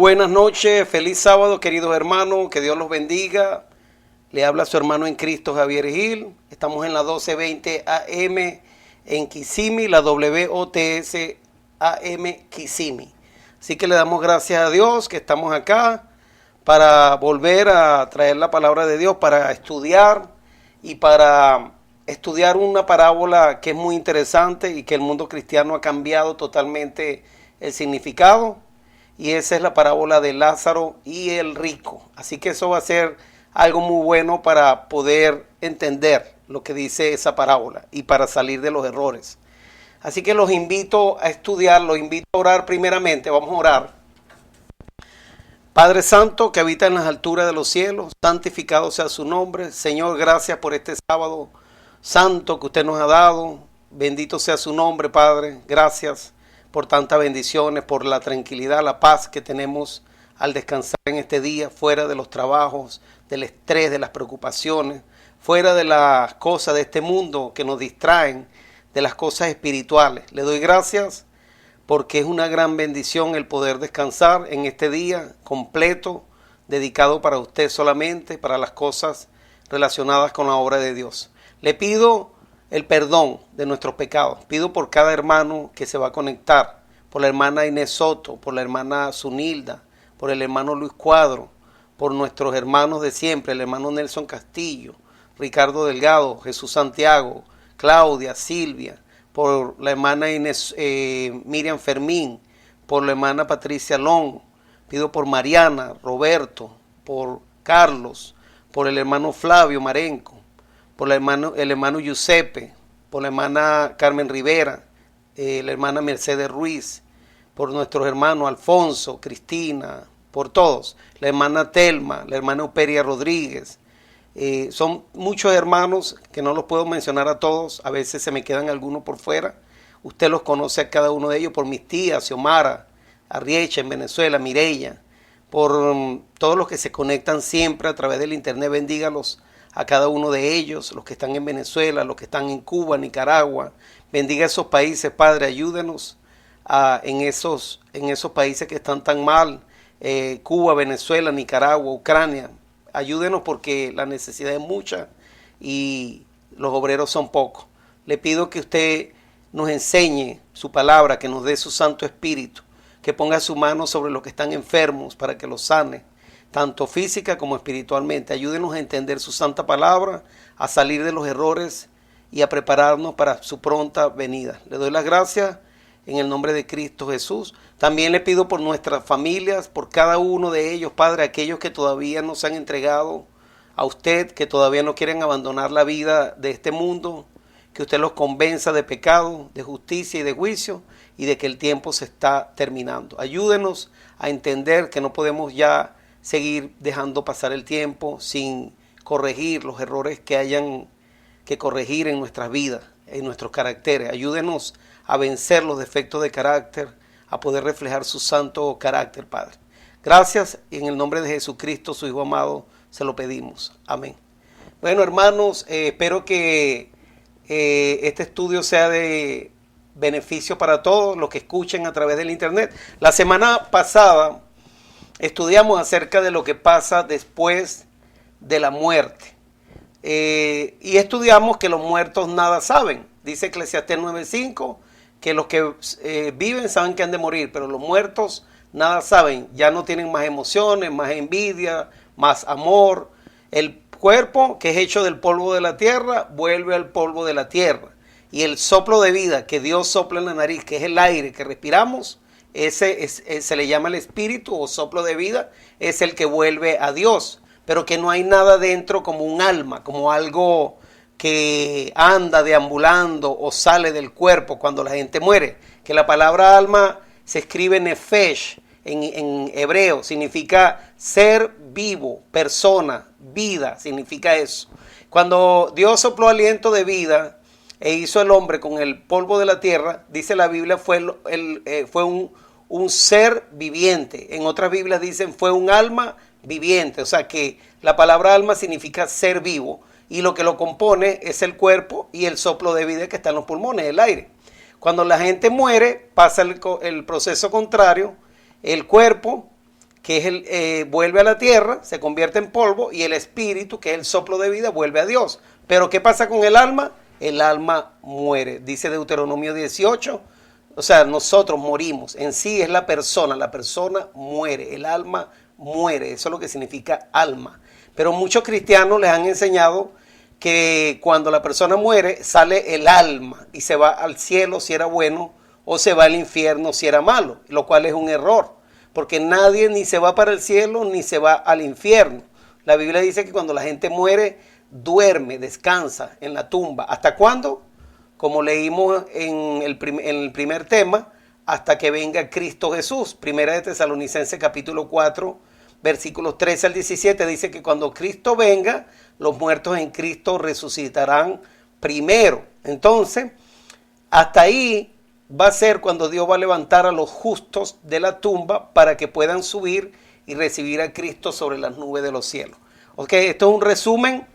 buenas noches, feliz sábado, queridos hermanos, que Dios los bendiga. Le habla su hermano en Cristo, Javier Gil. Estamos en la 1220 AM en Kissimmee, la WOTS AM Kissimmee. Así que le damos gracias a Dios que estamos acá para volver a traer la palabra de Dios, para estudiar y para estudiar una parábola que es muy interesante y que el mundo cristiano ha cambiado totalmente el significado. Y esa es la parábola de Lázaro y el rico. Así que eso va a ser algo muy bueno para poder entender lo que dice esa parábola y para salir de los errores. Así que los invito a estudiar, los invito a orar primeramente. Vamos a orar. Padre Santo, que habita en las alturas de los cielos, santificado sea su nombre. Señor, gracias por este sábado santo que usted nos ha dado. Bendito sea su nombre, Padre. Gracias por tantas bendiciones, por la tranquilidad, la paz que tenemos al descansar en este día, fuera de los trabajos, del estrés, de las preocupaciones, fuera de las cosas de este mundo que nos distraen, de las cosas espirituales. Le doy gracias porque es una gran bendición el poder descansar en este día completo, dedicado para usted solamente, para las cosas relacionadas con la obra de Dios. Le pido el perdón de nuestros pecados. Pido por cada hermano que se va a conectar, por la hermana Inés Soto, por la hermana Zunilda, por el hermano Luis Cuadro, por nuestros hermanos de siempre, el hermano Nelson Castillo, Ricardo Delgado, Jesús Santiago, Claudia, Silvia, por la hermana Inés, Miriam Fermín, por la hermana Patricia Long. Pido por Mariana, Roberto, por Carlos, por el hermano Flavio Marenco, por el hermano Giuseppe, por la hermana Carmen Rivera, la hermana Mercedes Ruiz, por nuestros hermanos Alfonso, Cristina, por todos, la hermana Telma, la hermana Euperia Rodríguez. Son muchos hermanos que no los puedo mencionar a todos, a veces se me quedan algunos por fuera. Usted los conoce a cada uno de ellos, por mis tías, Xiomara, Arriecha en Venezuela, Mireya, por todos los que se conectan siempre a través del internet. Bendígalos a cada uno de ellos, los que están en Venezuela, los que están en Cuba, Nicaragua. Bendiga esos países, Padre, ayúdenos en esos países que están tan mal, Cuba, Venezuela, Nicaragua, Ucrania. Ayúdenos porque la necesidad es mucha y los obreros son pocos. Le pido que usted nos enseñe su palabra, que nos dé su Santo Espíritu, que ponga su mano sobre los que están enfermos para que los sane, tanto física como espiritualmente. Ayúdenos a entender su santa palabra, a salir de los errores y a prepararnos para su pronta venida. Le doy las gracias en el nombre de Cristo Jesús. También le pido por nuestras familias, por cada uno de ellos, Padre, aquellos que todavía no se han entregado a usted, que todavía no quieren abandonar la vida de este mundo, que usted los convenza de pecado, de justicia y de juicio, y de que el tiempo se está terminando. Ayúdenos a entender que no podemos ya seguir dejando pasar el tiempo sin corregir los errores que hayan que corregir en nuestras vidas, en nuestros caracteres. Ayúdenos a vencer los defectos de carácter, a poder reflejar su santo carácter, Padre. Gracias, y en el nombre de Jesucristo, su Hijo amado, se lo pedimos. Amén. Bueno, hermanos, espero que este estudio sea de beneficio para todos los que escuchen a través del internet. La semana pasada estudiamos acerca de lo que pasa después de la muerte. Y estudiamos que los muertos nada saben. Dice Eclesiastés 9:5 que los que viven saben que han de morir, pero los muertos nada saben. Ya no tienen más emociones, más envidia, más amor. El cuerpo, que es hecho del polvo de la tierra, vuelve al polvo de la tierra. Y el soplo de vida que Dios sopla en la nariz, que es el aire que respiramos, se le llama el espíritu o soplo de vida, es el que vuelve a Dios, pero que no hay nada dentro como un alma, como algo que anda deambulando o sale del cuerpo cuando la gente muere, que la palabra alma se escribe nefesh en hebreo, significa ser vivo, persona, vida, significa eso. Cuando Dios sopló aliento de vida e hizo el hombre con el polvo de la tierra, dice la Biblia, fue un ser viviente. En otras Biblias dicen fue un alma viviente. O sea que la palabra alma significa ser vivo. Y lo que lo compone es el cuerpo y el soplo de vida que está en los pulmones, el aire. Cuando la gente muere, pasa el proceso contrario. El cuerpo que es vuelve a la tierra, se convierte en polvo, y el espíritu, que es el soplo de vida, vuelve a Dios. Pero ¿qué pasa con el alma? El alma muere. Dice Deuteronomio 18, o sea, nosotros morimos. En sí es la persona muere, el alma muere. Eso es lo que significa alma. Pero muchos cristianos les han enseñado que cuando la persona muere, sale el alma y se va al cielo si era bueno, o se va al infierno si era malo, lo cual es un error. Porque nadie ni se va para el cielo ni se va al infierno. La Biblia dice que cuando la gente muere, duerme, descansa en la tumba. ¿Hasta cuándo? Como leímos en el primer tema, hasta que venga Cristo Jesús. Primera de Tesalonicenses capítulo 4, versículos 13 al 17, dice que cuando Cristo venga, los muertos en Cristo resucitarán primero. Entonces, hasta ahí va a ser cuando Dios va a levantar a los justos de la tumba para que puedan subir y recibir a Cristo sobre las nubes de los cielos. Ok, esto es un resumen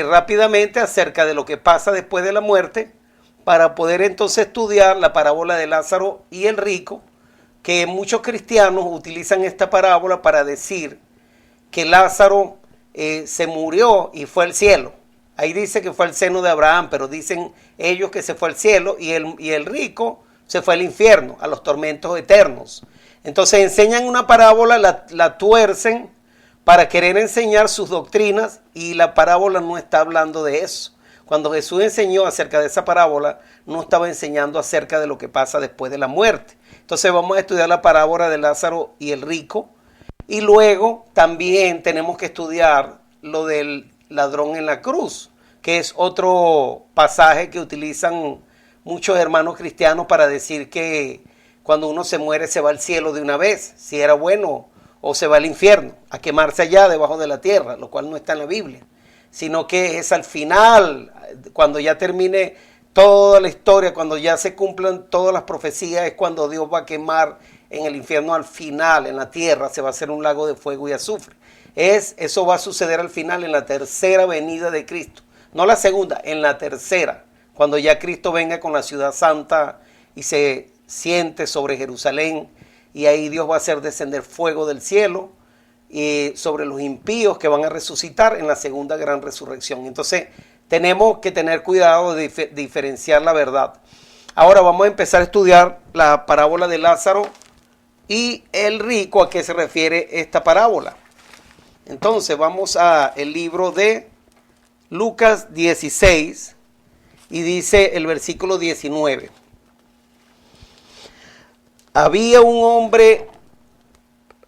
rápidamente acerca de lo que pasa después de la muerte, para poder entonces estudiar la parábola de Lázaro y el rico, que muchos cristianos utilizan esta parábola para decir que Lázaro se murió y fue al cielo. Ahí dice que fue al seno de Abraham, pero dicen ellos que se fue al cielo, y el rico se fue al infierno, a los tormentos eternos. Entonces enseñan una parábola, la tuercen para querer enseñar sus doctrinas, y la parábola no está hablando de eso. Cuando Jesús enseñó acerca de esa parábola, no estaba enseñando acerca de lo que pasa después de la muerte. Entonces vamos a estudiar la parábola de Lázaro y el rico, y luego también tenemos que estudiar lo del ladrón en la cruz, que es otro pasaje que utilizan muchos hermanos cristianos para decir que cuando uno se muere se va al cielo de una vez, si era bueno, o se va al infierno, a quemarse allá debajo de la tierra, lo cual no está en la Biblia, sino que es al final, cuando ya termine toda la historia, cuando ya se cumplan todas las profecías, es cuando Dios va a quemar en el infierno al final, en la tierra, se va a hacer un lago de fuego y azufre. Eso va a suceder al final, en la tercera venida de Cristo. No la segunda, en la tercera, cuando ya Cristo venga con la ciudad santa y se siente sobre Jerusalén, y ahí Dios va a hacer descender fuego del cielo y sobre los impíos que van a resucitar en la segunda gran resurrección. Entonces tenemos que tener cuidado de diferenciar la verdad. Ahora vamos a empezar a estudiar la parábola de Lázaro y el rico. ¿A qué se refiere esta parábola? Entonces vamos al libro de Lucas 16 y dice el versículo 19. Había un hombre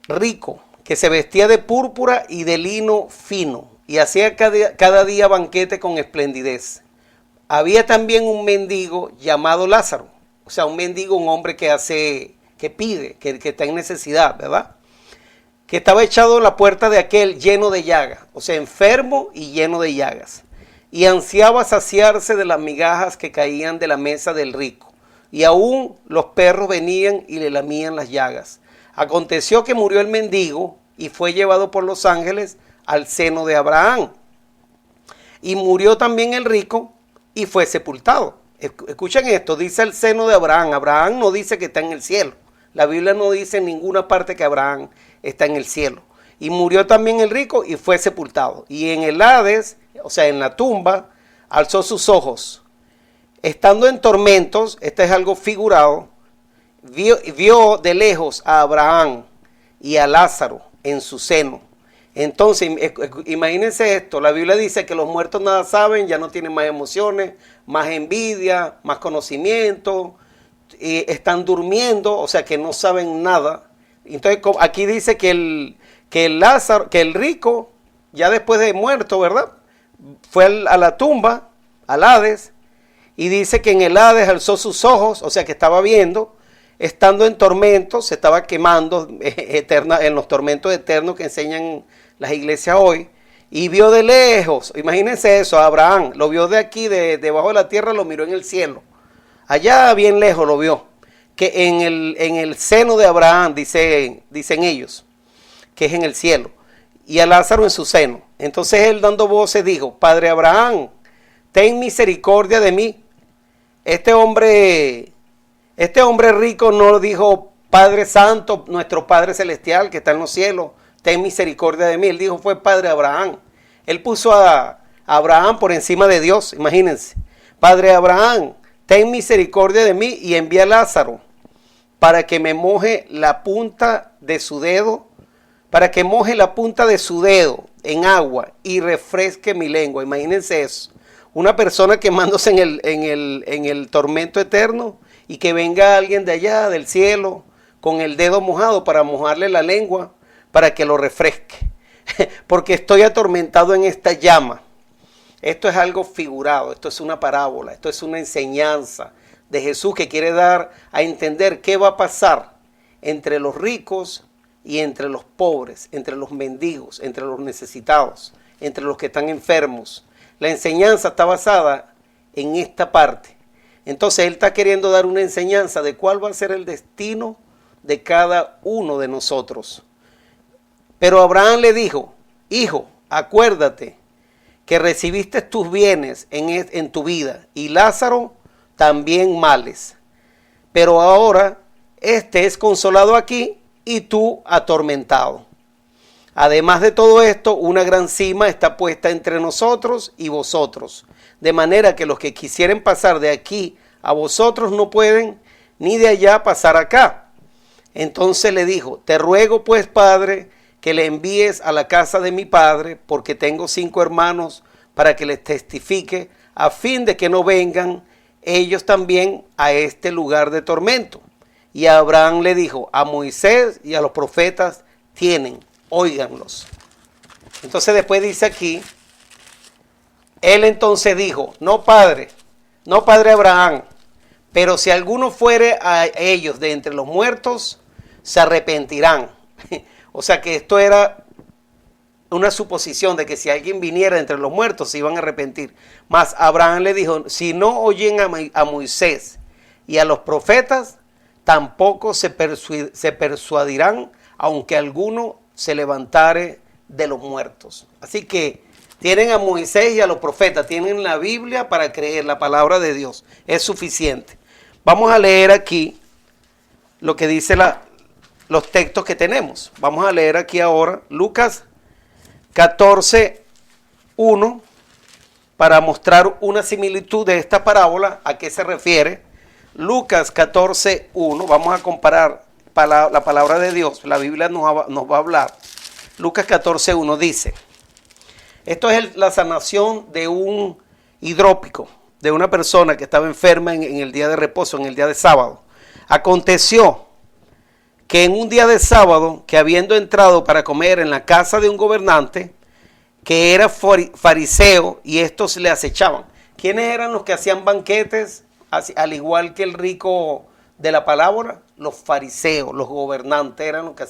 rico que se vestía de púrpura y de lino fino y hacía cada día banquete con esplendidez. Había también un mendigo llamado Lázaro, o sea, un mendigo, un hombre que pide, que está en necesidad, ¿verdad? Que estaba echado en la puerta de aquel lleno de llagas, o sea, enfermo y lleno de llagas, y ansiaba saciarse de las migajas que caían de la mesa del rico, y aún los perros venían y le lamían las llagas. Aconteció que murió el mendigo y fue llevado por los ángeles al seno de Abraham. Y murió también el rico y fue sepultado. Escuchen esto, dice el seno de Abraham. Abraham no dice que está en el cielo. La Biblia no dice en ninguna parte que Abraham está en el cielo. Y murió también el rico y fue sepultado. Y en el Hades, o sea, en la tumba, alzó sus ojos. Estando en tormentos, este es algo figurado, vio de lejos a Abraham y a Lázaro en su seno. Entonces, imagínense esto, la Biblia dice que los muertos nada saben, ya no tienen más emociones, más envidia, más conocimiento, están durmiendo, o sea que no saben nada. Entonces, aquí dice que el rico, ya después de muerto, ¿verdad? Fue a la tumba, al Hades, y dice que en el Hades alzó sus ojos, o sea que estaba viendo, estando en tormentos, se estaba quemando en los tormentos eternos que enseñan las iglesias hoy, y vio de lejos, imagínense eso, a Abraham, lo vio de aquí, debajo de la tierra, lo miró en el cielo, allá bien lejos lo vio, que en el seno de Abraham, dicen ellos, que es en el cielo, y a Lázaro en su seno. Entonces él, dando voces, dijo: Padre Abraham, ten misericordia de mí. Este hombre rico no dijo Padre Santo, nuestro Padre Celestial que está en los cielos, ten misericordia de mí. Él dijo, fue Padre Abraham. Él puso a Abraham por encima de Dios, imagínense. Padre Abraham, ten misericordia de mí y envía a Lázaro para que me moje la punta de su dedo, para que moje la punta de su dedo en agua y refresque mi lengua. Imagínense eso. Una persona quemándose en el tormento eterno y que venga alguien de allá, del cielo, con el dedo mojado para mojarle la lengua, para que lo refresque. Porque estoy atormentado en esta llama. Esto es algo figurado, esto es una parábola, esto es una enseñanza de Jesús que quiere dar a entender qué va a pasar entre los ricos y entre los pobres, entre los mendigos, entre los necesitados, entre los que están enfermos. La enseñanza está basada en esta parte. Entonces él está queriendo dar una enseñanza de cuál va a ser el destino de cada uno de nosotros. Pero Abraham le dijo, hijo, acuérdate que recibiste tus bienes en tu vida y Lázaro también males. Pero ahora este es consolado aquí y tú atormentado. Además de todo esto, una gran cima está puesta entre nosotros y vosotros, de manera que los que quisieren pasar de aquí a vosotros no pueden, ni de allá pasar acá. Entonces le dijo, te ruego pues, Padre, que le envíes a la casa de mi padre, porque tengo 5 hermanos, para que les testifique, a fin de que no vengan ellos también a este lugar de tormento. Y Abraham le dijo, a Moisés y a los profetas tienen, óiganlos. Entonces después dice aquí, él entonces dijo, no padre Abraham, pero si alguno fuere a ellos de entre los muertos, se arrepentirán. O sea que esto era una suposición de que si alguien viniera entre los muertos se iban a arrepentir. Mas Abraham le dijo, si no oyen a Moisés y a los profetas, tampoco se persuadirán, aunque alguno se levantare de los muertos. Así que tienen a Moisés y a los profetas, tienen la Biblia para creer, la palabra de Dios, es suficiente. Vamos a leer aquí lo que dice los textos que tenemos. Vamos a leer aquí ahora Lucas 14:1 para mostrar una similitud de esta parábola, a qué se refiere. Lucas 14:1, vamos a comparar la palabra de Dios, la Biblia nos va a hablar. Lucas 14:1 dice, esto es la sanación de un hidrópico, de una persona que estaba enferma en el día de reposo, en el día de sábado. Aconteció que en un día de sábado, que habiendo entrado para comer en la casa de un gobernante, que era fariseo, y estos le acechaban. ¿Quiénes eran los que hacían banquetes, al igual que el rico de la palabra? Los fariseos, los gobernantes eran los que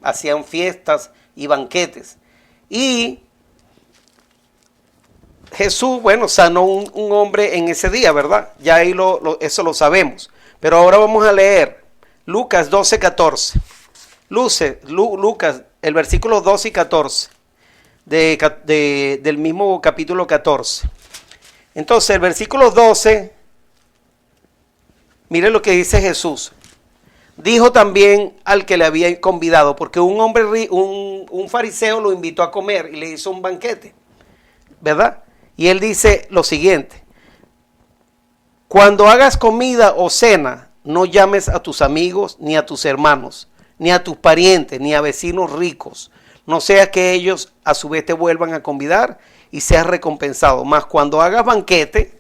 hacían fiestas y banquetes. Y Jesús, sanó un hombre en ese día, ¿verdad? Ya ahí eso lo sabemos. Pero ahora vamos a leer Lucas 12:14. Lucas, el versículo 12 y 14 del mismo capítulo 14. Entonces, el versículo 12, mire lo que dice Jesús. Dijo también al que le había convidado, porque un fariseo lo invitó a comer y le hizo un banquete, ¿verdad? Y él dice lo siguiente: cuando hagas comida o cena, no llames a tus amigos, ni a tus hermanos, ni a tus parientes, ni a vecinos ricos, no sea que ellos a su vez te vuelvan a convidar y seas recompensado. Mas cuando hagas banquete,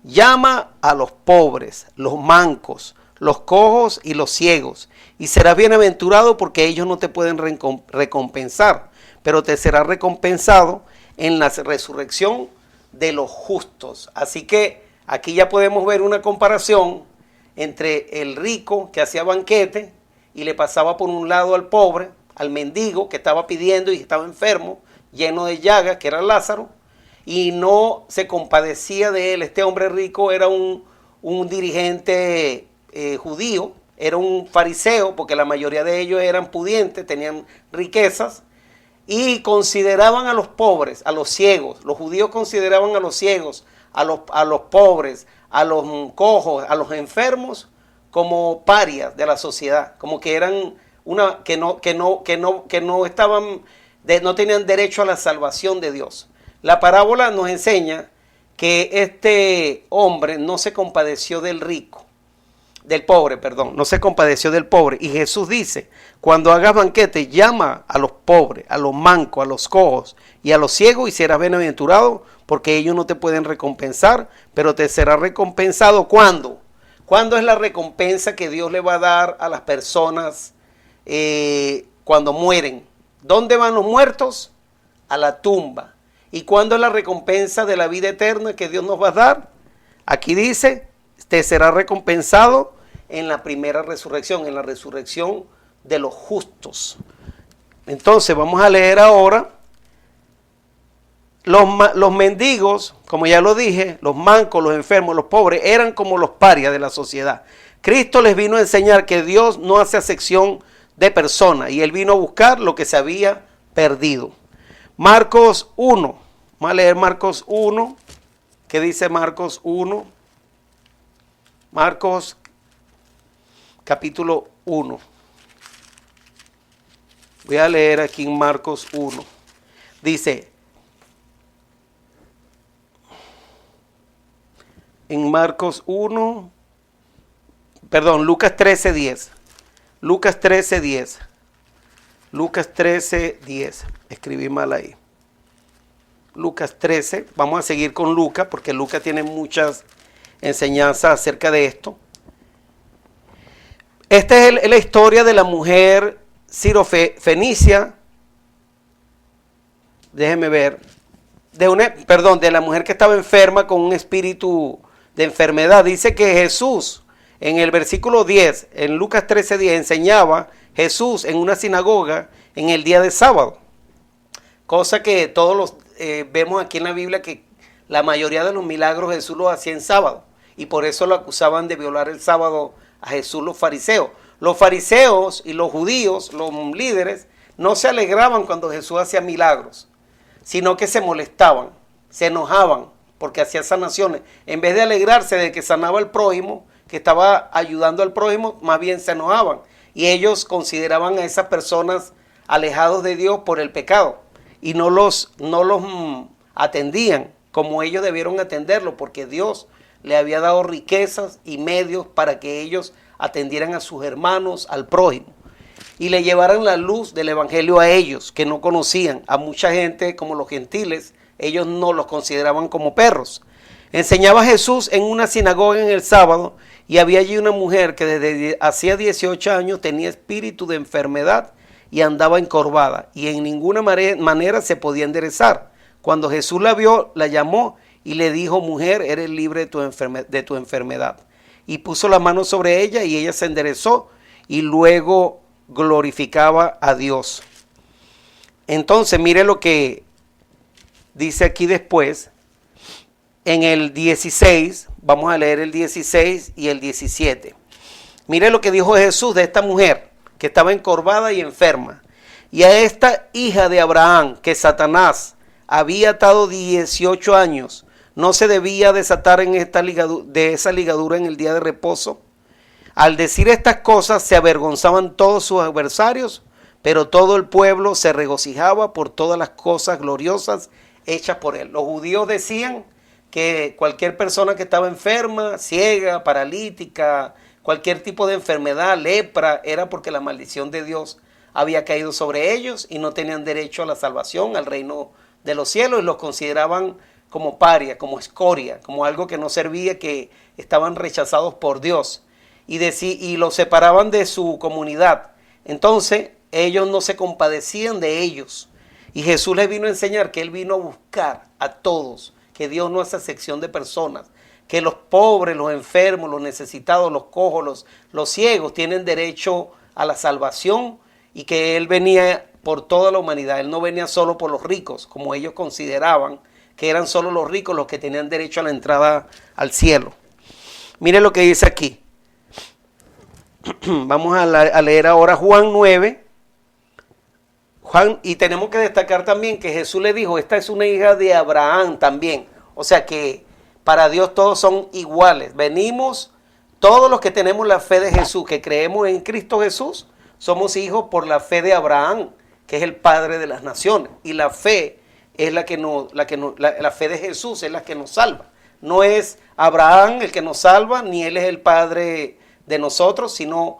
llama a los pobres, los mancos, los cojos y los ciegos, y serás bienaventurado, porque ellos no te pueden recompensar, pero te será recompensado en la resurrección de los justos. Así que aquí ya podemos ver una comparación entre el rico que hacía banquete y le pasaba por un lado al pobre, al mendigo que estaba pidiendo y estaba enfermo, lleno de llagas, que era Lázaro, y no se compadecía de él. Este hombre rico era un dirigente judío, era un fariseo, porque la mayoría de ellos eran pudientes, tenían riquezas, y consideraban a los pobres, a los ciegos. Los judíos consideraban a los ciegos, a los pobres, a los cojos, a los enfermos, como parias de la sociedad, como que eran que no estaban, no tenían derecho a la salvación de Dios. La parábola nos enseña que este hombre no se compadeció del rico, del pobre, perdón, no se compadeció del pobre. Y Jesús dice, cuando hagas banquete, llama a los pobres, a los mancos, a los cojos y a los ciegos y serás bienaventurado, porque ellos no te pueden recompensar, pero te será recompensado. ¿Cuándo? ¿Cuándo es la recompensa que Dios le va a dar a las personas cuando mueren? ¿Dónde van los muertos? A la tumba. ¿Y cuándo es la recompensa de la vida eterna que Dios nos va a dar? Aquí dice, te será recompensado en la primera resurrección, en la resurrección de los justos. Entonces vamos a leer ahora. Los mendigos, como ya lo dije, los mancos, los enfermos, los pobres, eran como los parias de la sociedad. Cristo les vino a enseñar que Dios no hace acepción de personas y Él vino a buscar lo que se había perdido. Marcos 1, vamos a leer Marcos 1, ¿qué dice Marcos 1? Marcos capítulo 1. Voy a leer aquí en Marcos 1. Dice, en Marcos 1, perdón, Lucas 13:10. Lucas 13:10. Lucas 13:10. Escribí mal ahí. Lucas 13. Vamos a seguir con Lucas porque Lucas tiene muchas enseñanzas acerca de esto. Esta es la historia de la mujer sirofenicia. Déjeme ver. De la mujer que estaba enferma con un espíritu de enfermedad. Dice que Jesús, en el versículo 10, en Lucas 13:10, enseñaba Jesús en una sinagoga en el día de sábado. Cosa que todos los vemos aquí en la Biblia, que la mayoría de los milagros Jesús los hacía en sábado. Y por eso lo acusaban de violar el sábado a Jesús los fariseos. Los fariseos y los judíos, los líderes, no se alegraban cuando Jesús hacía milagros, sino que se molestaban, se enojaban porque hacía sanaciones. En vez de alegrarse de que sanaba al prójimo, que estaba ayudando al prójimo, más bien se enojaban. Y ellos consideraban a esas personas alejados de Dios por el pecado. Y no los atendían como ellos debieron atenderlo, porque Dios le había dado riquezas y medios para que ellos atendieran a sus hermanos, al prójimo, y le llevaran la luz del evangelio a ellos, que no conocían. A mucha gente, como los gentiles, ellos no los consideraban como perros. Enseñaba Jesús en una sinagoga en el sábado, y había allí una mujer que desde hacía 18 años tenía espíritu de enfermedad y andaba encorvada, y en ninguna manera se podía enderezar. Cuando Jesús la vio, la llamó y le dijo, mujer, eres libre de tu enfermedad. Y puso la mano sobre ella y ella se enderezó y luego glorificaba a Dios. Entonces, mire lo que dice aquí después, en el 16, vamos a leer el 16 y el 17. Mire lo que dijo Jesús de esta mujer que estaba encorvada y enferma. Y a esta hija de Abraham, que Satanás había atado 18 años, ¿no se debía desatar en de esa ligadura en el día de reposo? Al decir estas cosas se avergonzaban todos sus adversarios, pero todo el pueblo se regocijaba por todas las cosas gloriosas hechas por él. Los judíos decían que cualquier persona que estaba enferma, ciega, paralítica, cualquier tipo de enfermedad, lepra, era porque la maldición de Dios había caído sobre ellos y no tenían derecho a la salvación, al reino de los cielos, y los consideraban como paria, como escoria, como algo que no servía, que estaban rechazados por Dios, y los separaban de su comunidad. Entonces ellos no se compadecían de ellos, y Jesús les vino a enseñar que Él vino a buscar a todos, que Dios no hace acepción de personas, que los pobres, los enfermos, los necesitados, los cojos, los ciegos tienen derecho a la salvación, y que Él venía por toda la humanidad. Él no venía solo por los ricos, como ellos consideraban que eran solo los ricos los que tenían derecho a la entrada al cielo. Mire lo que dice aquí. Vamos a leer ahora Juan 9. Y tenemos que destacar también que Jesús le dijo, esta es una hija de Abraham también. O sea que para Dios todos son iguales. Venimos Todos los que tenemos la fe de Jesús, que creemos en Cristo Jesús, somos hijos por la fe de Abraham, que es el padre de las naciones. Y la fe es la fe de Jesús es la que nos salva. No es Abraham el que nos salva, ni él es el padre de nosotros, sino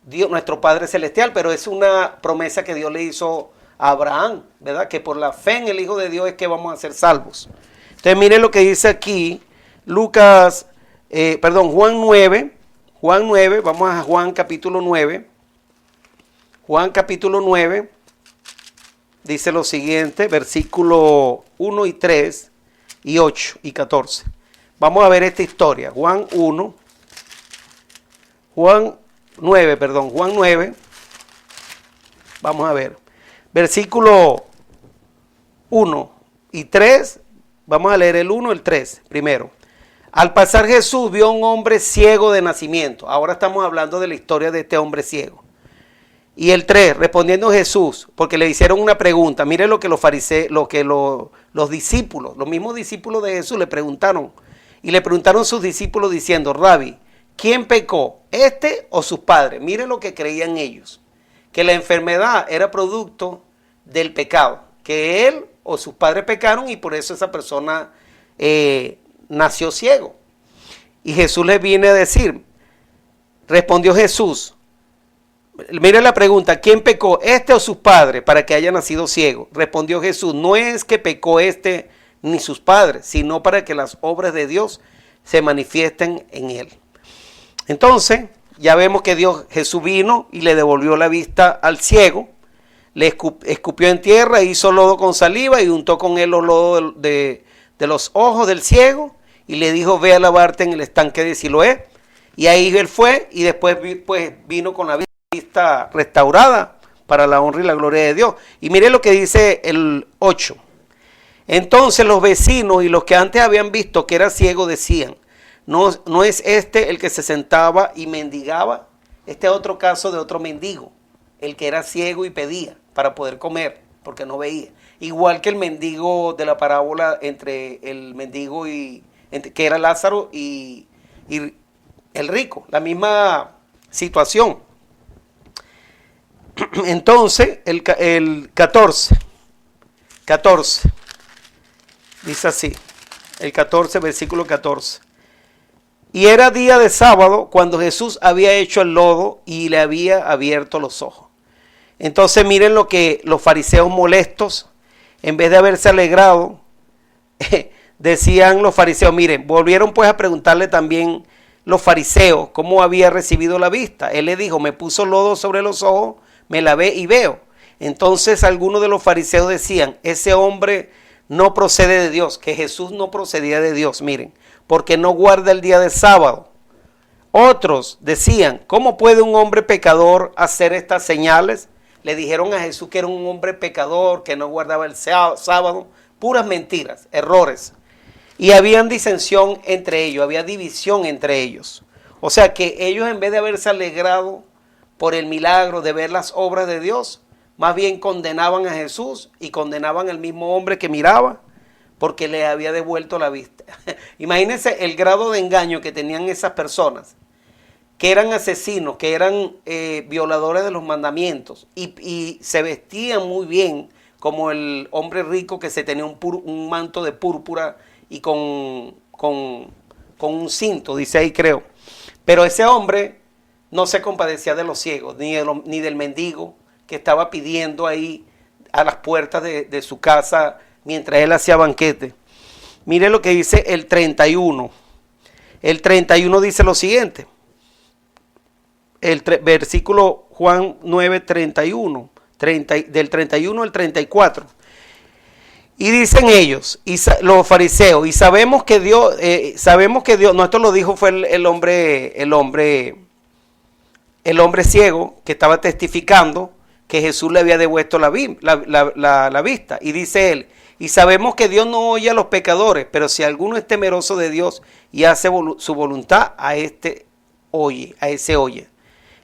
Dios, nuestro Padre Celestial. Pero es una promesa que Dios le hizo a Abraham, ¿verdad? Que por la fe en el Hijo de Dios es que vamos a ser salvos. Entonces miren lo que dice aquí Juan 9, vamos a Juan capítulo 9. Juan capítulo 9 dice lo siguiente, versículo 1 y 3 y 8 y 14. Vamos a ver esta historia. Juan 9. Vamos a ver. Versículo 1 y 3. Vamos a leer el 1 y el 3 primero. Al pasar Jesús vio a un hombre ciego de nacimiento. Ahora estamos hablando de la historia de este hombre ciego. Y el 3, respondiendo Jesús, porque le hicieron una pregunta. Mire lo que los fariseos, los discípulos, los mismos discípulos de Jesús le preguntaron. Y le preguntaron a sus discípulos diciendo, Rabí, ¿quién pecó, este o sus padres? Mire lo que creían ellos. Que la enfermedad era producto del pecado. Que él o sus padres pecaron y por eso esa persona nació ciego. Y Jesús les viene a decir, respondió Jesús, mire la pregunta, ¿quién pecó, este o sus padres, para que haya nacido ciego? Respondió Jesús, no es que pecó este ni sus padres, sino para que las obras de Dios se manifiesten en él. Entonces, ya vemos que Jesús vino y le devolvió la vista al ciego, le escupió en tierra, hizo lodo con saliva y untó con él los lodos de los ojos del ciego y le dijo, ve a lavarte en el estanque de Siloé. Y ahí él fue y después pues, vino con la vista restaurada para la honra y la gloria de Dios. Y mire lo que dice el 8. Entonces los vecinos y los que antes habían visto que era ciego decían, ¿no es este el que se sentaba y mendigaba? Este es otro caso de otro mendigo, el que era ciego y pedía para poder comer, porque no veía. Igual que el mendigo de la parábola entre el mendigo que era Lázaro y el rico, la misma situación. Entonces, el 14, dice así, el 14, versículo 14. Y era día de sábado cuando Jesús había hecho el lodo y le había abierto los ojos. Entonces miren lo que los fariseos molestos, en vez de haberse alegrado, decían los fariseos, miren, volvieron pues a preguntarle también los fariseos cómo había recibido la vista. Él le dijo, me puso lodo sobre los ojos, me lavé y veo. Entonces algunos de los fariseos decían, ese hombre no procede de Dios, que Jesús no procedía de Dios, miren, porque no guarda el día de sábado. Otros decían, ¿cómo puede un hombre pecador hacer estas señales? Le dijeron a Jesús que era un hombre pecador, que no guardaba el sábado, puras mentiras, errores. Y había disensión entre ellos, había división entre ellos. O sea que ellos en vez de haberse alegrado por el milagro de ver las obras de Dios, más bien condenaban a Jesús y condenaban al mismo hombre que miraba porque le había devuelto la vista. Imagínense el grado de engaño que tenían esas personas, que eran asesinos, que eran violadores de los mandamientos y se vestían muy bien como el hombre rico que se tenía un manto de púrpura y con un cinto, dice ahí creo. Pero ese hombre no se compadecía de los ciegos, ni del mendigo que estaba pidiendo ahí a las puertas de su casa mientras él hacía banquete. Mire lo que dice el 31. El 31 dice lo siguiente. Versículo Juan 9, 31, del 31 al 34. Y dicen ellos, los fariseos, y sabemos que Dios, no, esto lo dijo fue el hombre ciego que estaba testificando que Jesús le había devuelto la vista. Y dice él, y sabemos que Dios no oye a los pecadores, pero si alguno es temeroso de Dios y hace su voluntad, a ese oye.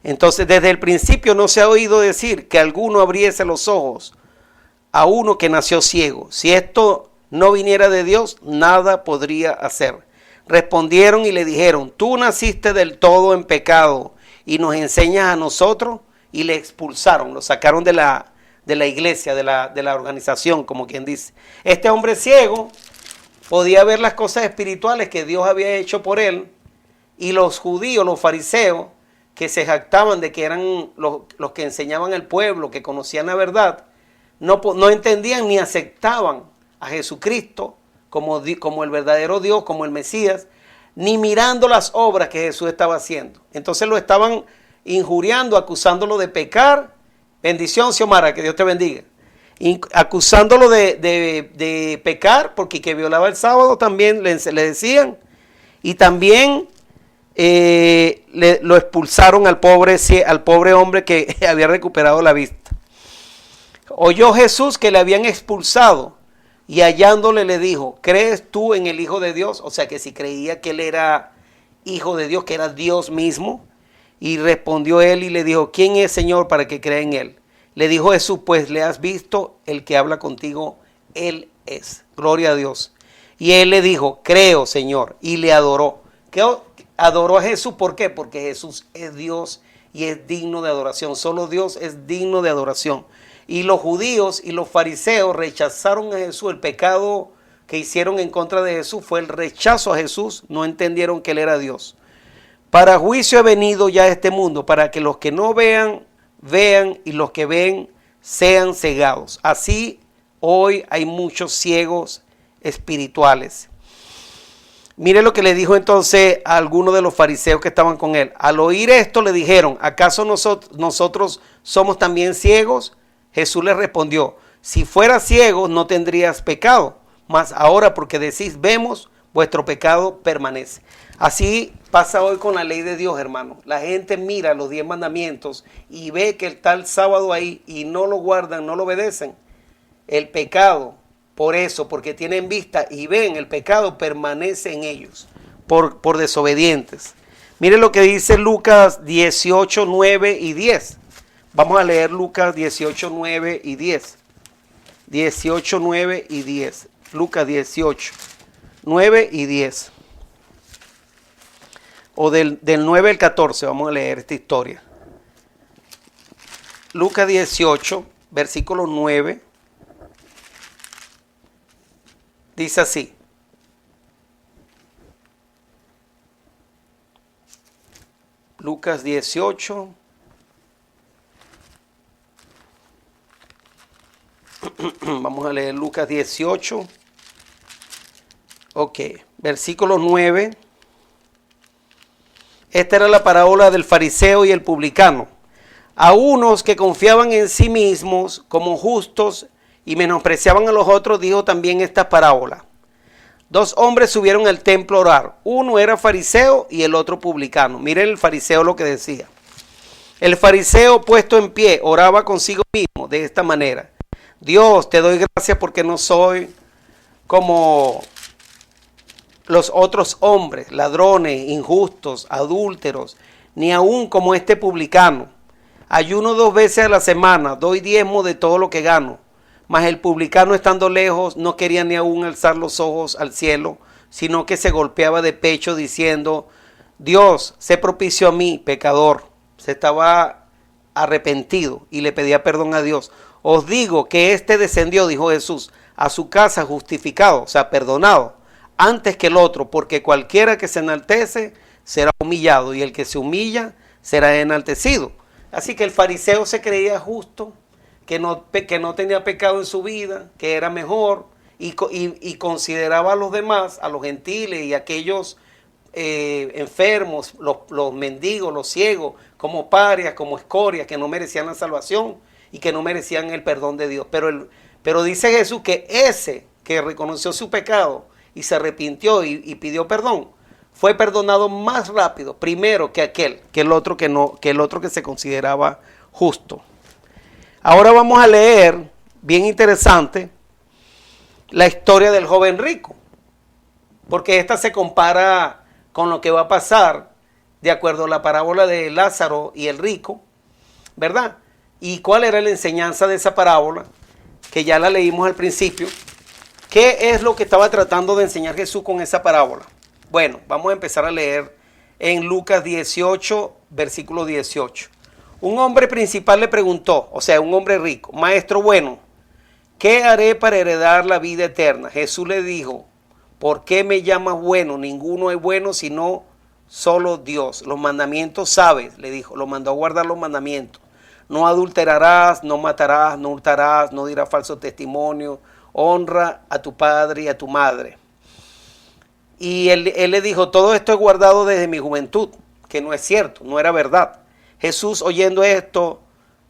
Entonces, desde el principio no se ha oído decir que alguno abriese los ojos a uno que nació ciego. Si esto no viniera de Dios, nada podría hacer. Respondieron y le dijeron, tú naciste del todo en pecado y nos enseñas a nosotros, y le expulsaron, lo sacaron de la iglesia, de la organización, como quien dice. Este hombre ciego podía ver las cosas espirituales que Dios había hecho por él, y los judíos, los fariseos, que se jactaban de que eran los que enseñaban al pueblo, que conocían la verdad, no entendían ni aceptaban a Jesucristo como el verdadero Dios, como el Mesías, ni mirando las obras que Jesús estaba haciendo. Entonces lo estaban injuriando, acusándolo de pecar. Bendición, Xiomara, que Dios te bendiga. Acusándolo de pecar, porque que violaba el sábado también le decían. Y también lo expulsaron al pobre hombre que había recuperado la vista. Oyó Jesús que le habían expulsado, y hallándole le dijo, ¿crees tú en el Hijo de Dios? O sea que si creía que él era Hijo de Dios, que era Dios mismo. Y respondió él y le dijo, ¿quién es, Señor, para que crea en él? Le dijo Jesús, pues le has visto, el que habla contigo, él es. Gloria a Dios. Y él le dijo, creo, Señor, y le adoró. Adoró a Jesús, ¿por qué? Porque Jesús es Dios y es digno de adoración. Solo Dios es digno de adoración. Y los judíos y los fariseos rechazaron a Jesús. El pecado que hicieron en contra de Jesús fue el rechazo a Jesús. No entendieron que él era Dios. Para juicio he venido ya a este mundo, para que los que no vean, vean, y los que ven, sean cegados. Así hoy hay muchos ciegos espirituales. Mire lo que le dijo entonces a algunos de los fariseos que estaban con él. Al oír esto le dijeron, ¿acaso nosotros somos también ciegos? Jesús les respondió, si fueras ciego no tendrías pecado, mas ahora porque decís vemos, vuestro pecado permanece. Así pasa hoy con la ley de Dios, hermano. La gente mira los 10 mandamientos y ve que está el sábado ahí y no lo guardan, no lo obedecen. El pecado, por eso, porque tienen vista y ven, el pecado permanece en ellos por desobedientes. Mire lo que dice Lucas 18, 9 y 10. Vamos a leer Lucas 18, 9 y 10. 18, 9 y 10. Lucas 18, 9 y 10. O del 9 al 14 vamos a leer esta historia. Lucas 18, versículo 9. Dice así. Lucas 18. Vamos a leer Lucas 18. Ok, versículo 9. Esta era la parábola del fariseo y el publicano. A unos que confiaban en sí mismos como justos y menospreciaban a los otros, dijo también esta parábola. 2 hombres subieron al templo a orar. Uno era fariseo y el otro publicano. Miren el fariseo lo que decía. El fariseo, puesto en pie, oraba consigo mismo de esta manera. Dios, te doy gracias porque no soy como los otros hombres, ladrones, injustos, adúlteros, ni aún como este publicano. Ayuno 2 veces a la semana, doy diezmo de todo lo que gano. Mas el publicano, estando lejos, no quería ni aún alzar los ojos al cielo, sino que se golpeaba de pecho diciendo, Dios, sé propicio a mí, pecador. Se estaba arrepentido y le pedía perdón a Dios. Os digo que éste descendió, dijo Jesús, a su casa justificado, o sea, perdonado, antes que el otro, porque cualquiera que se enaltece será humillado, y el que se humilla será enaltecido. Así que el fariseo se creía justo, que no tenía pecado en su vida, que era mejor, y consideraba a los demás, a los gentiles y a aquellos enfermos, los mendigos, los ciegos, como parias, como escorias, que no merecían la salvación y que no merecían el perdón de Dios. Pero dice Jesús que ese que reconoció su pecado y se arrepintió y pidió perdón, fue perdonado más rápido, primero que el otro que se consideraba justo. Ahora vamos a leer, bien interesante, la historia del joven rico, porque esta se compara con lo que va a pasar de acuerdo a la parábola de Lázaro y el rico, ¿verdad? ¿Y cuál era la enseñanza de esa parábola? Que ya la leímos al principio. ¿Qué es lo que estaba tratando de enseñar Jesús con esa parábola? Bueno, vamos a empezar a leer en Lucas 18, versículo 18. Un hombre principal le preguntó, o sea, un hombre rico: Maestro bueno, ¿qué haré para heredar la vida eterna? Jesús le dijo: ¿por qué me llamas bueno? Ninguno es bueno sino solo Dios. Los mandamientos sabes, le dijo, lo mandó a guardar los mandamientos. No adulterarás, no matarás, no hurtarás, no dirás falso testimonio, honra a tu padre y a tu madre. Y él le dijo: todo esto he guardado desde mi juventud, que no es cierto, no era verdad. Jesús, oyendo esto,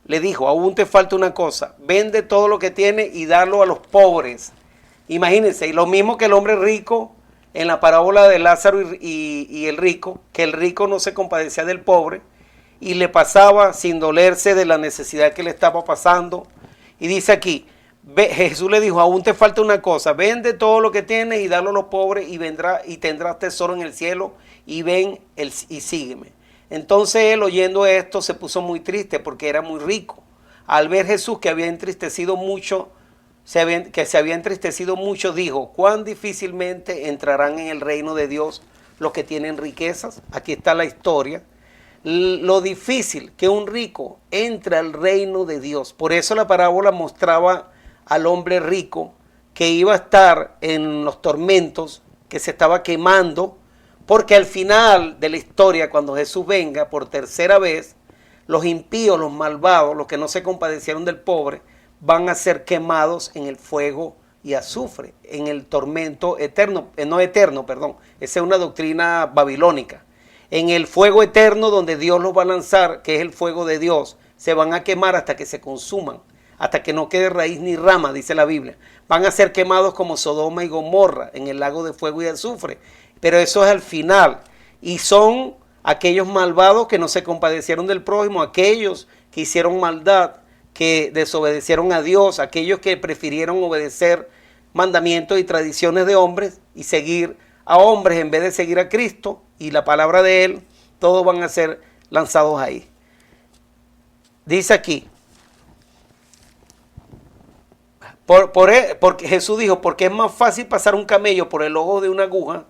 le dijo: aún te falta una cosa, vende todo lo que tienes y dalo a los pobres. Imagínense, y lo mismo que el hombre rico en la parábola de Lázaro y el rico, que el rico no se compadecía del pobre y le pasaba sin dolerse de la necesidad que le estaba pasando. Y dice aquí, Jesús le dijo: aún te falta una cosa, vende todo lo que tienes y dalo a los pobres y tendrás tesoro en el cielo, y ven y sígueme. Entonces él, oyendo esto, se puso muy triste porque era muy rico. Al ver Jesús que había entristecido mucho, dijo: cuán difícilmente entrarán en el reino de Dios los que tienen riquezas. Aquí está la historia. Lo difícil que un rico entre al reino de Dios. Por eso la parábola mostraba al hombre rico que iba a estar en los tormentos, que se estaba quemando, porque al final de la historia, cuando Jesús venga por tercera vez, los impíos, los malvados, los que no se compadecieron del pobre, van a ser quemados en el fuego y azufre, en el tormento eterno, esa es una doctrina babilónica. En el fuego eterno donde Dios los va a lanzar, que es el fuego de Dios, se van a quemar hasta que se consuman, hasta que no quede raíz ni rama, dice la Biblia. Van a ser quemados como Sodoma y Gomorra en el lago de fuego y azufre, pero eso es al final. Y son aquellos malvados que no se compadecieron del prójimo, aquellos que hicieron maldad, que desobedecieron a Dios, aquellos que prefirieron obedecer mandamientos y tradiciones de hombres y seguir a hombres en vez de seguir a Cristo y la palabra de Él. Todos van a ser lanzados ahí. Dice aquí, porque Jesús dijo: porque es más fácil pasar un camello por el ojo de una aguja.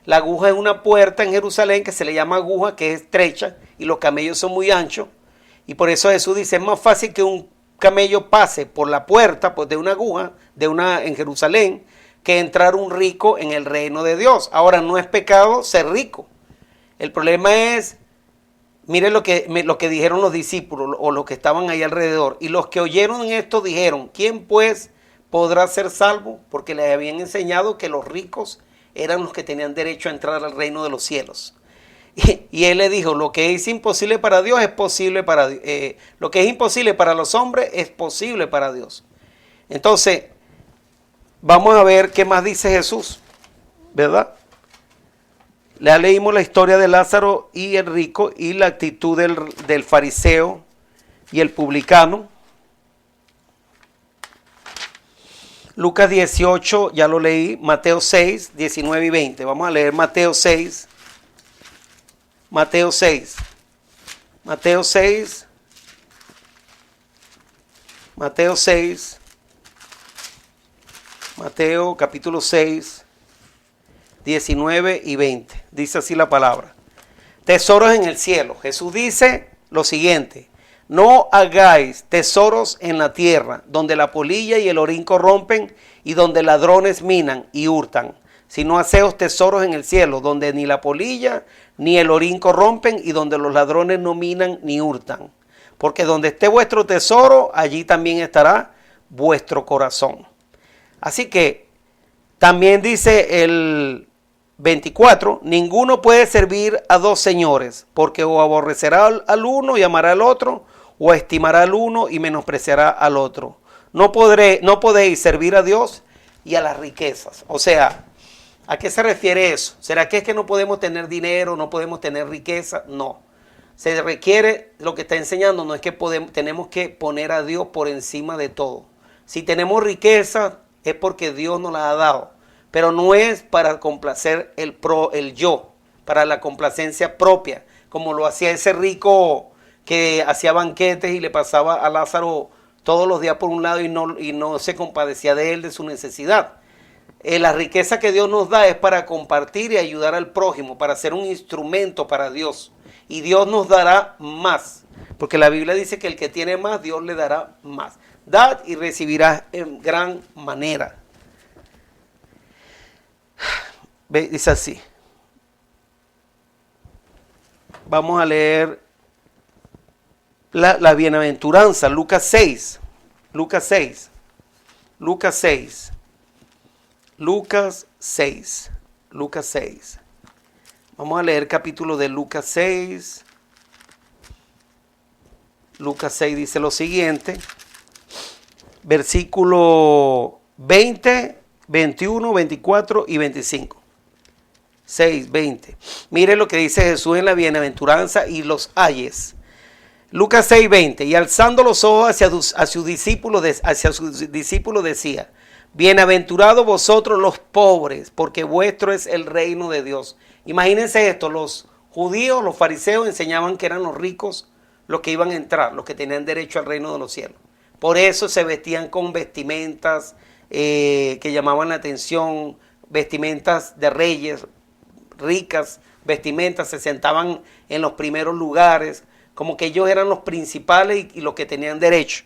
La aguja es una puerta en Jerusalén que se le llama aguja, que es estrecha, y los camellos son muy anchos. Y por eso Jesús dice: es más fácil que un camello pase por la puerta, pues, de una aguja, en Jerusalén, que entrar un rico en el reino de Dios. Ahora, no es pecado ser rico. El problema es, mire lo que dijeron los discípulos o los que estaban ahí alrededor. Y los que oyeron esto dijeron: ¿quién pues podrá ser salvo? Porque les habían enseñado que los ricos eran los que tenían derecho a entrar al reino de los cielos. Y él le dijo: lo que es imposible para Dios es posible para lo que es imposible para los hombres es posible para Dios. Entonces, vamos a ver qué más dice Jesús, ¿verdad? Ya leímos la historia de Lázaro y el rico y la actitud del fariseo y el publicano. Lucas 18, ya lo leí. Mateo 6, 19 y 20. Vamos a leer Mateo 6. Mateo 6. Mateo 6. Mateo 6. Mateo capítulo 6, 19 y 20. Dice así la palabra. Tesoros en el cielo. Jesús dice lo siguiente: no hagáis tesoros en la tierra, donde la polilla y el orín corrompen y donde ladrones minan y hurtan, sino haceos tesoros en el cielo, donde ni la polilla ni el orín corrompen y donde los ladrones no minan ni hurtan. Porque donde esté vuestro tesoro, allí también estará vuestro corazón. Así que también dice el 24, ninguno puede servir a dos señores, porque o aborrecerá al uno y amará al otro, o estimará al uno y menospreciará al otro. No podéis servir a Dios y a las riquezas. O sea, ¿a qué se refiere eso? ¿Será que es que no podemos tener dinero, no podemos tener riqueza? No. Se requiere, lo que está enseñando no es que tenemos que poner a Dios por encima de todo. Si tenemos riqueza es porque Dios nos la ha dado, pero no es para complacer el yo, para la complacencia propia, como lo hacía ese rico que hacía banquetes y le pasaba a Lázaro todos los días por un lado y no se compadecía de él, de su necesidad. La riqueza que Dios nos da es para compartir y ayudar al prójimo, para ser un instrumento para Dios. Y Dios nos dará más, porque la Biblia dice que el que tiene más, Dios le dará más. Dad y recibirás en gran manera. Dice así. Vamos a leer la bienaventuranza, Lucas 6. Lucas 6. Lucas 6. Lucas 6. Lucas 6. Vamos a leer capítulo de Lucas 6. Lucas 6 dice lo siguiente. Versículo 20, 21, 24 y 25. 6, 20. Mire lo que dice Jesús en la bienaventuranza y los ayes. Lucas 6, 20. Y alzando los ojos hacia sus discípulos decía: bienaventurados vosotros los pobres, porque vuestro es el reino de Dios. Imagínense esto, los judíos, los fariseos enseñaban que eran los ricos los que iban a entrar, los que tenían derecho al reino de los cielos. Por eso se vestían con vestimentas que llamaban la atención, vestimentas de reyes, ricas vestimentas, se sentaban en los primeros lugares, como que ellos eran los principales y los que tenían derecho.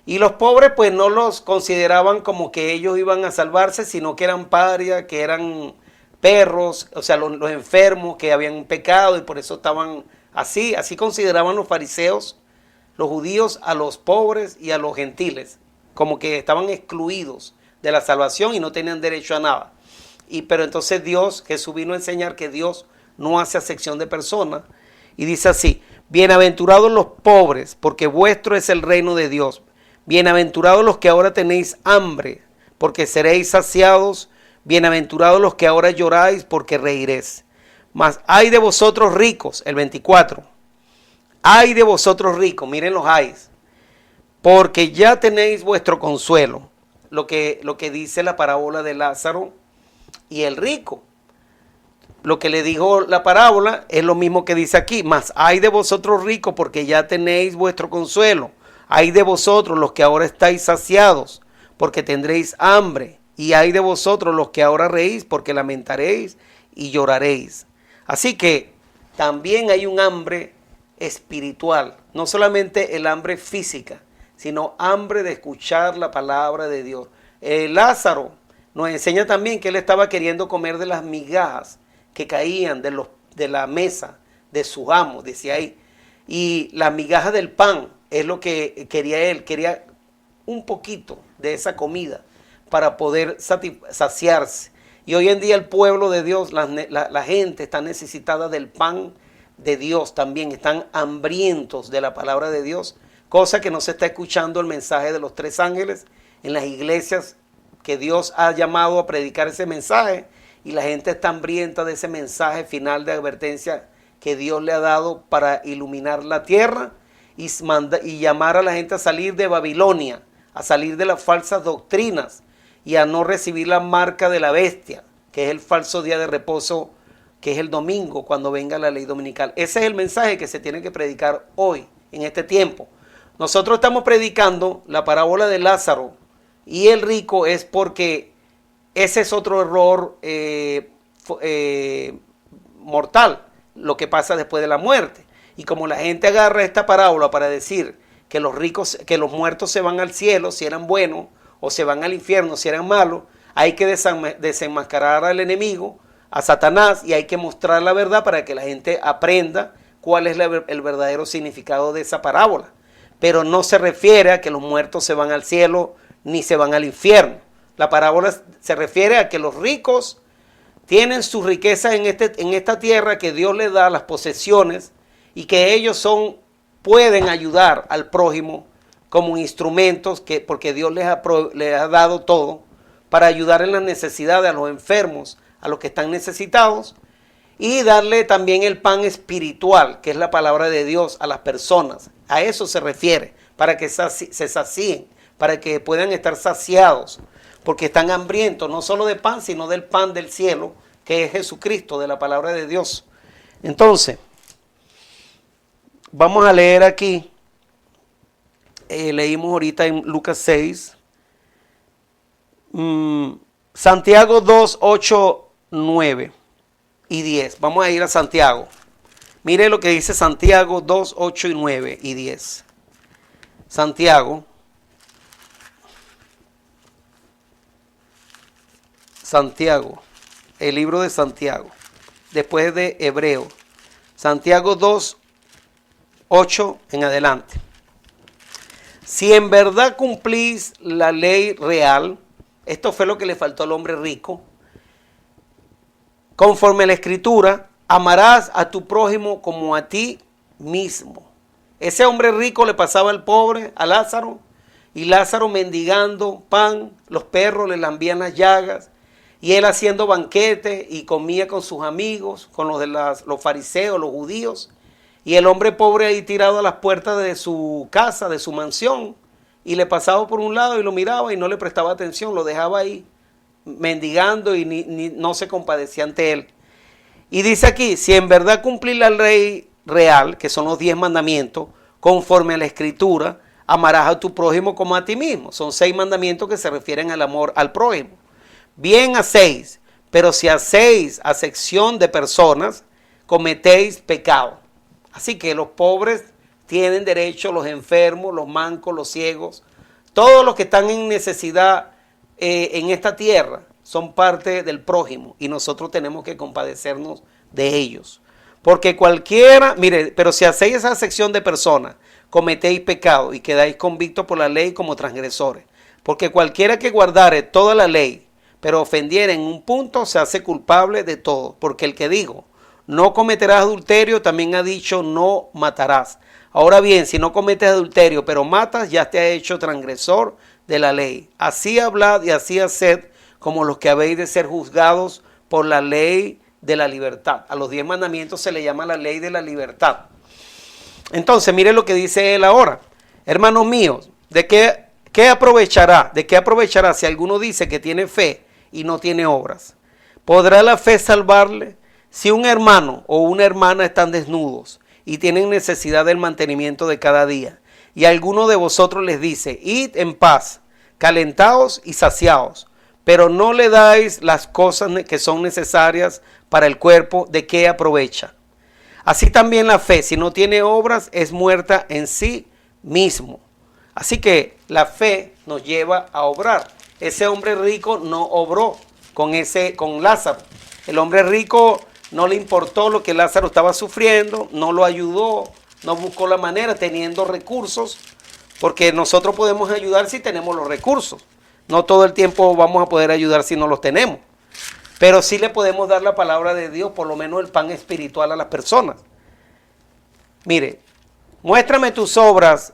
Y los pobres pues no los consideraban como que ellos iban a salvarse, sino que eran parias, que eran perros, o sea, los enfermos que habían pecado y por eso estaban así consideraban los fariseos, los judíos, a los pobres y a los gentiles, como que estaban excluidos de la salvación y no tenían derecho a nada. Pero entonces Jesús vino a enseñar que Dios no hace acepción de personas y dice así: bienaventurados los pobres, porque vuestro es el reino de Dios. Bienaventurados los que ahora tenéis hambre, porque seréis saciados. Bienaventurados los que ahora lloráis, porque reiréis. Mas ay de vosotros ricos, el 24. Ay de vosotros ricos, miren los ayes, porque ya tenéis vuestro consuelo. Lo que dice la parábola de Lázaro y el rico. Lo que le dijo la parábola es lo mismo que dice aquí. Mas ay de vosotros ricos, porque ya tenéis vuestro consuelo. Ay de vosotros los que ahora estáis saciados, porque tendréis hambre. Y ay de vosotros los que ahora reís, porque lamentaréis y lloraréis. Así que también hay un hambre espiritual, no solamente el hambre física, sino hambre de escuchar la palabra de Dios. Lázaro nos enseña también que él estaba queriendo comer de las migajas que caían de la mesa de su amo, decía ahí. Y las migajas del pan es lo que quería él, quería un poquito de esa comida para poder saciarse. Y hoy en día el pueblo de Dios, la gente está necesitada del pan de Dios también, están hambrientos de la palabra de Dios, cosa que no se está escuchando el mensaje de los tres ángeles en las iglesias que Dios ha llamado a predicar ese mensaje, y la gente está hambrienta de ese mensaje final de advertencia que Dios le ha dado para iluminar la tierra y llamar a la gente a salir de Babilonia, a salir de las falsas doctrinas y a no recibir la marca de la bestia, que es el falso día de reposo, que es el domingo, cuando venga la ley dominical. Ese es el mensaje que se tiene que predicar hoy, en este tiempo. Nosotros estamos predicando la parábola de Lázaro y el rico es porque ese es otro error mortal, lo que pasa después de la muerte. Y como la gente agarra esta parábola para decir que los ricos, que los muertos se van al cielo si eran buenos, o se van al infierno si eran malos, hay que desenmascarar al enemigo, a Satanás, y hay que mostrar la verdad para que la gente aprenda cuál es el verdadero significado de esa parábola. Pero no se refiere a que los muertos se van al cielo ni se van al infierno. La parábola se refiere a que los ricos tienen su riqueza en esta tierra que Dios les da, las posesiones, y que ellos pueden ayudar al prójimo como instrumentos, porque Dios les ha dado todo para ayudar en las necesidades a los enfermos, a los que están necesitados, y darle también el pan espiritual, que es la palabra de Dios, a las personas. A eso se refiere, para que se sacien, para que puedan estar saciados, porque están hambrientos no solo de pan, sino del pan del cielo, que es Jesucristo, de la palabra de Dios. Entonces, vamos a leer aquí. Leímos ahorita en Lucas 6. Santiago 2, 8, 9 y 10. Vamos a ir a Santiago. Mire lo que dice Santiago 2, 8 y 9 y 10. Santiago, el libro de Santiago, después de Hebreo. Santiago 2, 8 en adelante. Si en verdad cumplís la ley real, esto fue lo que le faltó al hombre rico, conforme a la Escritura, amarás a tu prójimo como a ti mismo. Ese hombre rico le pasaba al pobre, a Lázaro, y Lázaro mendigando pan, los perros le lambían las llagas, y él haciendo banquete y comía con sus amigos, con los de los fariseos, los judíos, y el hombre pobre ahí tirado a las puertas de su casa, de su mansión, y le pasaba por un lado y lo miraba y no le prestaba atención, lo dejaba ahí mendigando y no se compadecía ante él. Y dice aquí, si en verdad cumplir la ley real, que son los 10 mandamientos, conforme a la Escritura, amarás a tu prójimo como a ti mismo. Son 6 mandamientos que se refieren al amor al prójimo. Bien hacéis, pero si hacéis acepción de personas, cometéis pecado. Así que los pobres tienen derecho, los enfermos, los mancos, los ciegos, todos los que están en necesidad en esta tierra son parte del prójimo y nosotros tenemos que compadecernos de ellos. Porque cualquiera, mire, pero si hacéis esa acepción de personas, cometéis pecado y quedáis convictos por la ley como transgresores. Porque cualquiera que guardare toda la ley, pero ofendiera en un punto, se hace culpable de todo. Porque el que dijo, no cometerás adulterio, también ha dicho, no matarás. Ahora bien, si no cometes adulterio, pero matas, ya te ha hecho transgresor de la ley. Así hablad y así haced, como los que habéis de ser juzgados por la ley de la libertad. A los 10 mandamientos se le llama la ley de la libertad. Entonces, mire lo que dice él ahora. Hermanos míos, ¿de qué aprovechará? ¿De qué aprovechará si alguno dice que tiene fe y no tiene obras? ¿Podrá la fe salvarle? Si un hermano o una hermana están desnudos y tienen necesidad del mantenimiento de cada día, y alguno de vosotros les dice, id en paz, calentaos y saciaos, pero no le dais las cosas que son necesarias para el cuerpo, ¿de qué aprovecha? Así también la fe, si no tiene obras, es muerta en sí mismo. Así que la fe nos lleva a obrar. Ese hombre rico no obró con Lázaro. El hombre rico no le importó lo que Lázaro estaba sufriendo, no lo ayudó, no buscó la manera, teniendo recursos, porque nosotros podemos ayudar si tenemos los recursos. No todo el tiempo vamos a poder ayudar si no los tenemos. Pero sí le podemos dar la palabra de Dios, por lo menos el pan espiritual a las personas. Mire, muéstrame tus obras.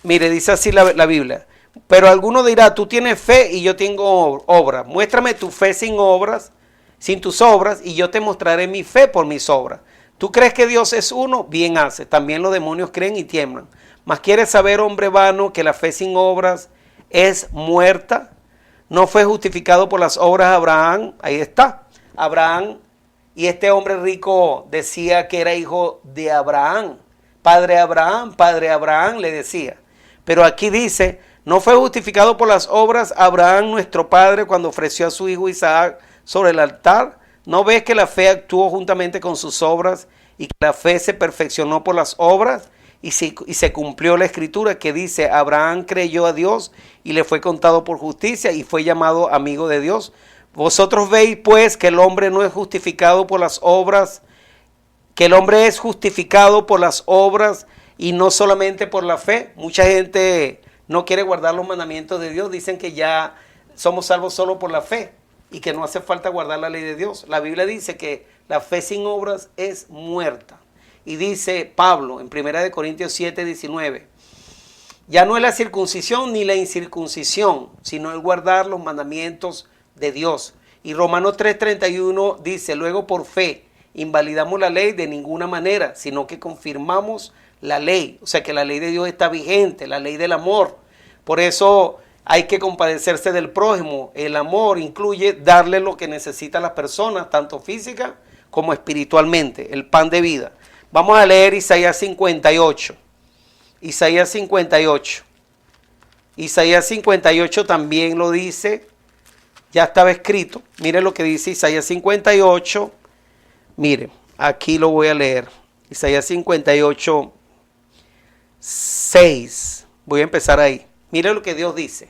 Mire, dice así la Biblia. Pero alguno dirá, tú tienes fe y yo tengo obras. Muéstrame tu fe sin obras, sin tus obras, y yo te mostraré mi fe por mis obras. ¿Tú crees que Dios es uno? Bien hace. También los demonios creen y tiemblan. Mas ¿quieres saber, hombre vano, que la fe sin obras es muerta? No fue justificado por las obras de Abraham. Ahí está. Abraham, y este hombre rico decía que era hijo de Abraham. Padre Abraham le decía. Pero aquí dice, no fue justificado por las obras Abraham nuestro padre cuando ofreció a su hijo Isaac sobre el altar. ¿No ves que la fe actuó juntamente con sus obras y que la fe se perfeccionó por las obras? Y se cumplió la escritura que dice, Abraham creyó a Dios y le fue contado por justicia y fue llamado amigo de Dios. Vosotros veis pues que el hombre no es justificado por las obras, que el hombre es justificado por las obras y no solamente por la fe. Mucha gente no quiere guardar los mandamientos de Dios, dicen que ya somos salvos solo por la fe y que no hace falta guardar la ley de Dios. La Biblia dice que la fe sin obras es muerta. Y dice Pablo en 1 Corintios 7, 19, ya no es la circuncisión ni la incircuncisión, sino el guardar los mandamientos de Dios. Y Romanos 3, 31 dice, luego por fe invalidamos la ley de ninguna manera, sino que confirmamos la ley. O sea que la ley de Dios está vigente, la ley del amor. Por eso hay que compadecerse del prójimo. El amor incluye darle lo que necesitan las personas, tanto física como espiritualmente, el pan de vida. Vamos a leer Isaías 58. Isaías 58. Isaías 58 también lo dice. ya estaba escrito. Mire lo que dice Isaías 58. Mire, aquí lo voy a leer. Isaías 58, 6. Voy a empezar ahí. Mire lo que Dios dice.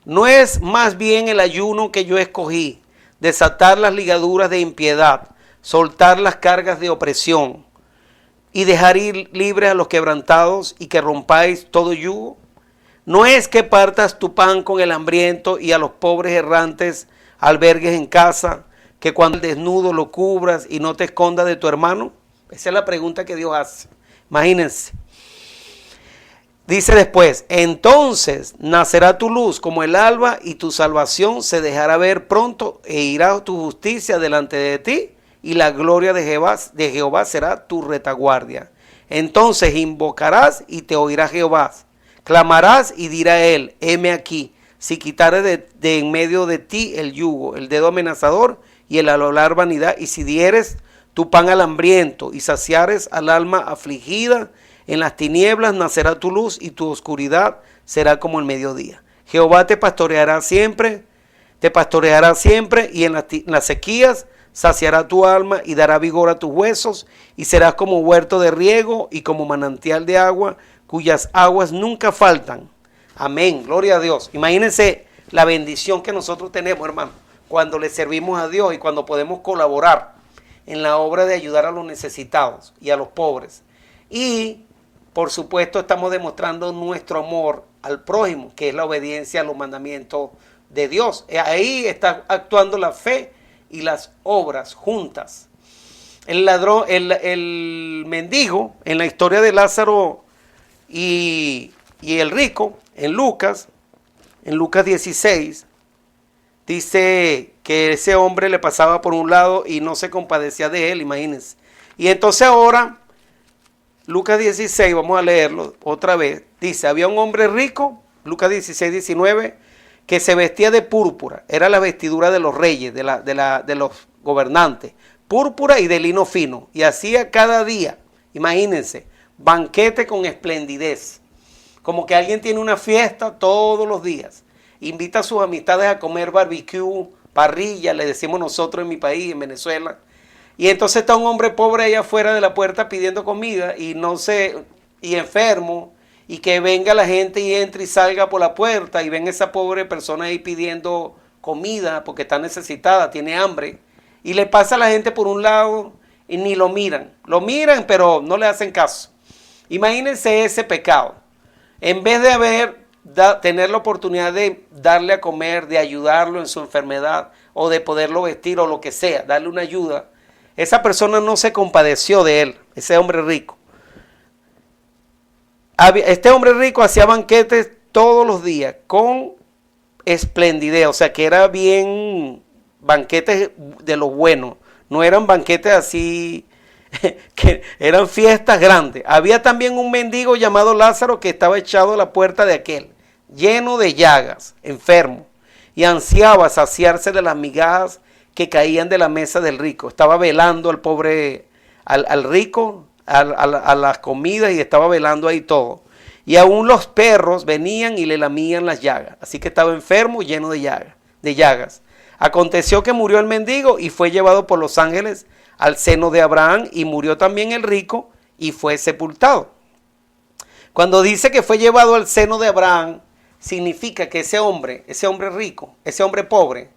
¿No es más bien el ayuno que yo escogí, desatar las ligaduras de impiedad, soltar las cargas de opresión y dejar ir libres a los quebrantados y que rompáis todo yugo? ¿No es que partas tu pan con el hambriento y a los pobres errantes albergues en casa, que cuando el desnudo lo cubras y no te escondas de tu hermano? Esa es la pregunta que Dios hace. Imagínense. Dice después, entonces nacerá tu luz como el alba y tu salvación se dejará ver pronto e irá tu justicia delante de ti y la gloria de Jehová será tu retaguardia. Entonces invocarás y te oirá Jehová. Clamarás y dirá él, heme aquí. Si quitares de en medio de ti el yugo, el dedo amenazador y el hablar vanidad, y si dieres tu pan al hambriento y saciares al alma afligida, en las tinieblas nacerá tu luz y tu oscuridad será como el mediodía. Jehová te pastoreará siempre y en las sequías saciará tu alma y dará vigor a tus huesos y serás como huerto de riego y como manantial de agua cuyas aguas nunca faltan. Amén, gloria a Dios. Imagínense la bendición que nosotros tenemos, hermano, cuando le servimos a Dios y cuando podemos colaborar en la obra de ayudar a los necesitados y a los pobres. Y por supuesto estamos demostrando nuestro amor al prójimo, que es la obediencia a los mandamientos de Dios. Ahí está actuando la fe y las obras juntas. El ladrón, el mendigo, en la historia de Lázaro y el rico, en Lucas 16, dice que ese hombre le pasaba por un lado y no se compadecía de él, imagínense. Y entonces ahora, Lucas 16, vamos a leerlo otra vez, dice, había un hombre rico, Lucas 16, 19, que se vestía de púrpura, era la vestidura de los reyes, de los gobernantes, púrpura y de lino fino, y hacía cada día, imagínense, banquete con esplendidez, como que alguien tiene una fiesta todos los días, invita a sus amistades a comer barbecue, parrilla, le decimos nosotros en mi país, en Venezuela, y entonces está un hombre pobre allá afuera de la puerta pidiendo comida y enfermo, y que venga la gente y entre y salga por la puerta y ven a esa pobre persona ahí pidiendo comida porque está necesitada, tiene hambre, y le pasa a la gente por un lado y ni lo miran pero no le hacen caso. Imagínense ese pecado. En vez de tener la oportunidad de darle a comer, de ayudarlo en su enfermedad o de poderlo vestir o lo que sea, darle una ayuda, esa persona no se compadeció de él, ese hombre rico. Este hombre rico hacía banquetes todos los días con esplendidez, o sea que era bien banquetes de lo bueno, no eran banquetes así, que eran fiestas grandes. Había también un mendigo llamado Lázaro que estaba echado a la puerta de aquel, lleno de llagas, enfermo, y ansiaba saciarse de las migajas que caían de la mesa del rico. Estaba velando al pobre, al rico, a las comidas, y estaba velando ahí todo. Y aún los perros venían y le lamían las llagas. Así que estaba enfermo, lleno de llagas. Aconteció que murió el mendigo y fue llevado por los ángeles al seno de Abraham, y murió también el rico y fue sepultado. Cuando dice que fue llevado al seno de Abraham, significa que ese hombre rico, ese hombre pobre,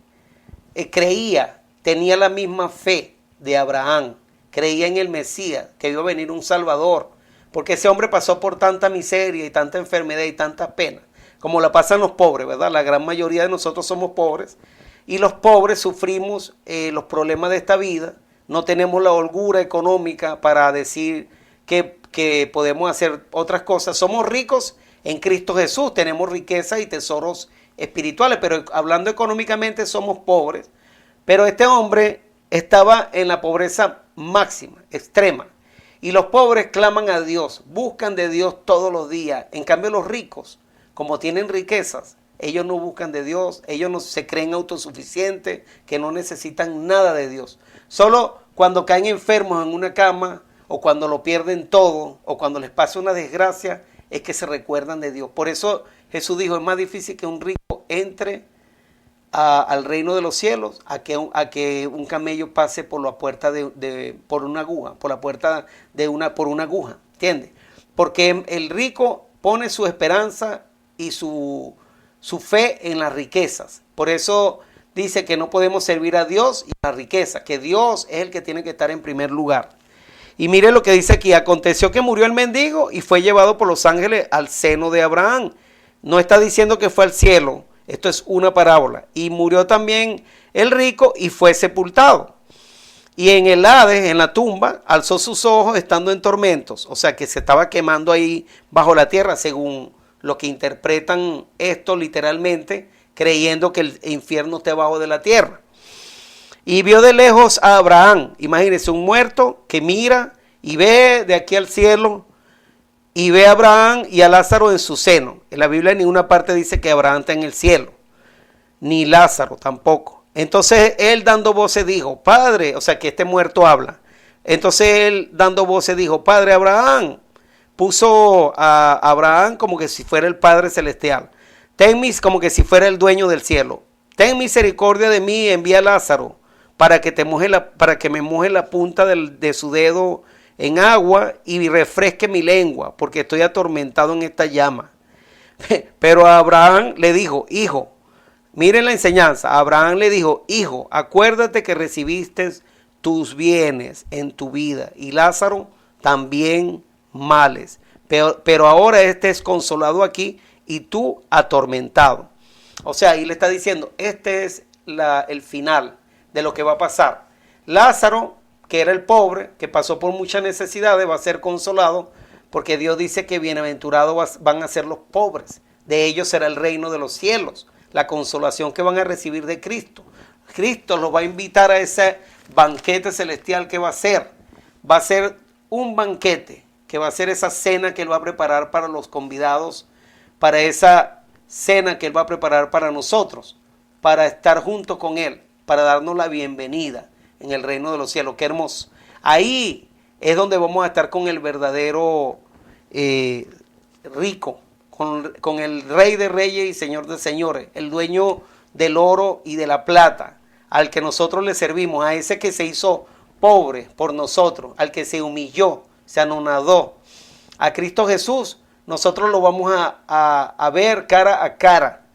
creía, tenía la misma fe de Abraham, creía en el Mesías, que iba a venir un Salvador, porque ese hombre pasó por tanta miseria y tanta enfermedad y tanta pena, como la pasan los pobres, ¿verdad? La gran mayoría de nosotros somos pobres, y los pobres sufrimos los problemas de esta vida, no tenemos la holgura económica para decir que podemos hacer otras cosas. Somos ricos en Cristo Jesús, tenemos riqueza y tesoros espirituales, pero hablando económicamente somos pobres. Pero este hombre estaba en la pobreza máxima, extrema, y los pobres claman a Dios, buscan de Dios todos los días. En cambio los ricos, como tienen riquezas, ellos no buscan de Dios, ellos no se creen autosuficientes, que no necesitan nada de Dios. Solo cuando caen enfermos en una cama, o cuando lo pierden todo, o cuando les pasa una desgracia, es que se recuerdan de Dios. Por eso Jesús dijo, es más difícil que un rico entre al reino de los cielos a que un camello pase por la puerta por una aguja, por la puerta por una aguja, ¿entiendes? Porque el rico pone su esperanza y su fe en las riquezas. Por eso dice que no podemos servir a Dios y a la riqueza, que Dios es el que tiene que estar en primer lugar. Y mire lo que dice aquí: aconteció que murió el mendigo y fue llevado por los ángeles al seno de Abraham. No está diciendo que fue al cielo, esto es una parábola. Y murió también el rico y fue sepultado. Y en el Hades, en la tumba, alzó sus ojos estando en tormentos. O sea que se estaba quemando ahí bajo la tierra, según lo que interpretan esto literalmente, creyendo que el infierno está abajo de la tierra. Y vio de lejos a Abraham. Imagínense, un muerto que mira y ve de aquí al cielo, y ve a Abraham y a Lázaro en su seno. En la Biblia en ninguna parte dice que Abraham está en el cielo, ni Lázaro tampoco. Entonces él dando voces dijo: Padre, o sea que este muerto habla. Entonces él dando voces dijo: Padre Abraham. Puso a Abraham como que si fuera el Padre Celestial. Como que si fuera el dueño del cielo. Ten misericordia de mí y envía a Lázaro para que me moje la punta de su dedo en agua y refresque mi lengua, porque estoy atormentado en esta llama. Pero Abraham le dijo: hijo, miren la enseñanza. Abraham le dijo: hijo, acuérdate que recibiste tus bienes en tu vida, y Lázaro también males. Pero ahora este es consolado aquí y tú atormentado. O sea, ahí le está diciendo, este es el final de lo que va a pasar. Lázaro, que era el pobre, que pasó por muchas necesidades, va a ser consolado, porque Dios dice que bienaventurados van a ser los pobres. De ellos será el reino de los cielos, la consolación que van a recibir de Cristo. Cristo los va a invitar a ese banquete celestial que va a ser. Va a ser un banquete, que va a ser esa cena que Él va a preparar para los convidados, para esa cena que Él va a preparar para nosotros, para estar junto con Él, para darnos la bienvenida en el reino de los cielos. Qué hermoso. Ahí es donde vamos a estar con el verdadero rico, con el Rey de Reyes y Señor de Señores, el dueño del oro y de la plata, al que nosotros le servimos, a ese que se hizo pobre por nosotros, al que se humilló, se anonadó. A Cristo Jesús nosotros lo vamos a ver cara a cara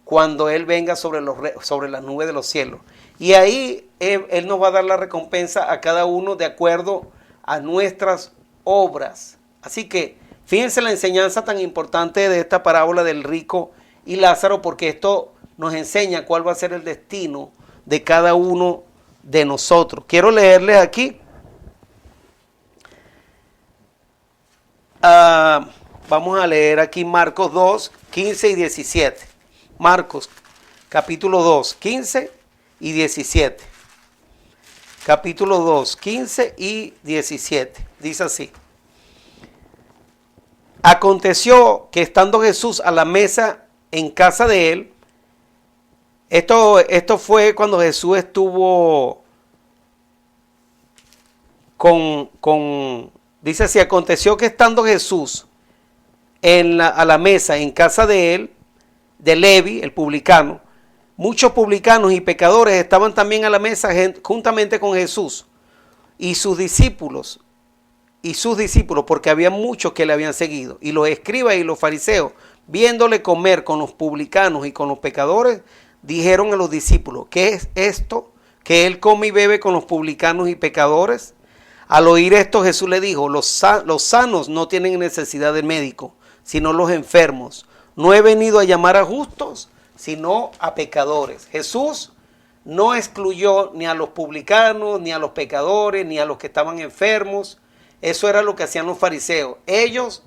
cuando Él venga sobre las nubes de los cielos. Y ahí Él nos va a dar la recompensa a cada uno de acuerdo a nuestras obras. Así que fíjense la enseñanza tan importante de esta parábola del rico y Lázaro, porque esto nos enseña cuál va a ser el destino de cada uno de nosotros. Quiero leerles aquí. Vamos a leer aquí Marcos 2, 15 y 17. Marcos, capítulo 2, 15 y 17. Capítulo 2, 15 y 17. Dice así. Aconteció que estando Jesús a la mesa en casa de él, esto fue cuando Jesús estuvo dice así: aconteció que estando Jesús a la mesa en casa de él, de Levi, el publicano, muchos publicanos y pecadores estaban también a la mesa juntamente con Jesús y sus discípulos, porque había muchos que le habían seguido. Y los escribas y los fariseos, viéndole comer con los publicanos y con los pecadores, dijeron a los discípulos: ¿qué es esto? ¿Que él come y bebe con los publicanos y pecadores? Al oír esto, Jesús le dijo: los sanos no tienen necesidad de médico, sino los enfermos. No he venido a llamar a justos, sino a pecadores. Jesús no excluyó ni a los publicanos, ni a los pecadores, ni a los que estaban enfermos. Eso era lo que hacían los fariseos. Ellos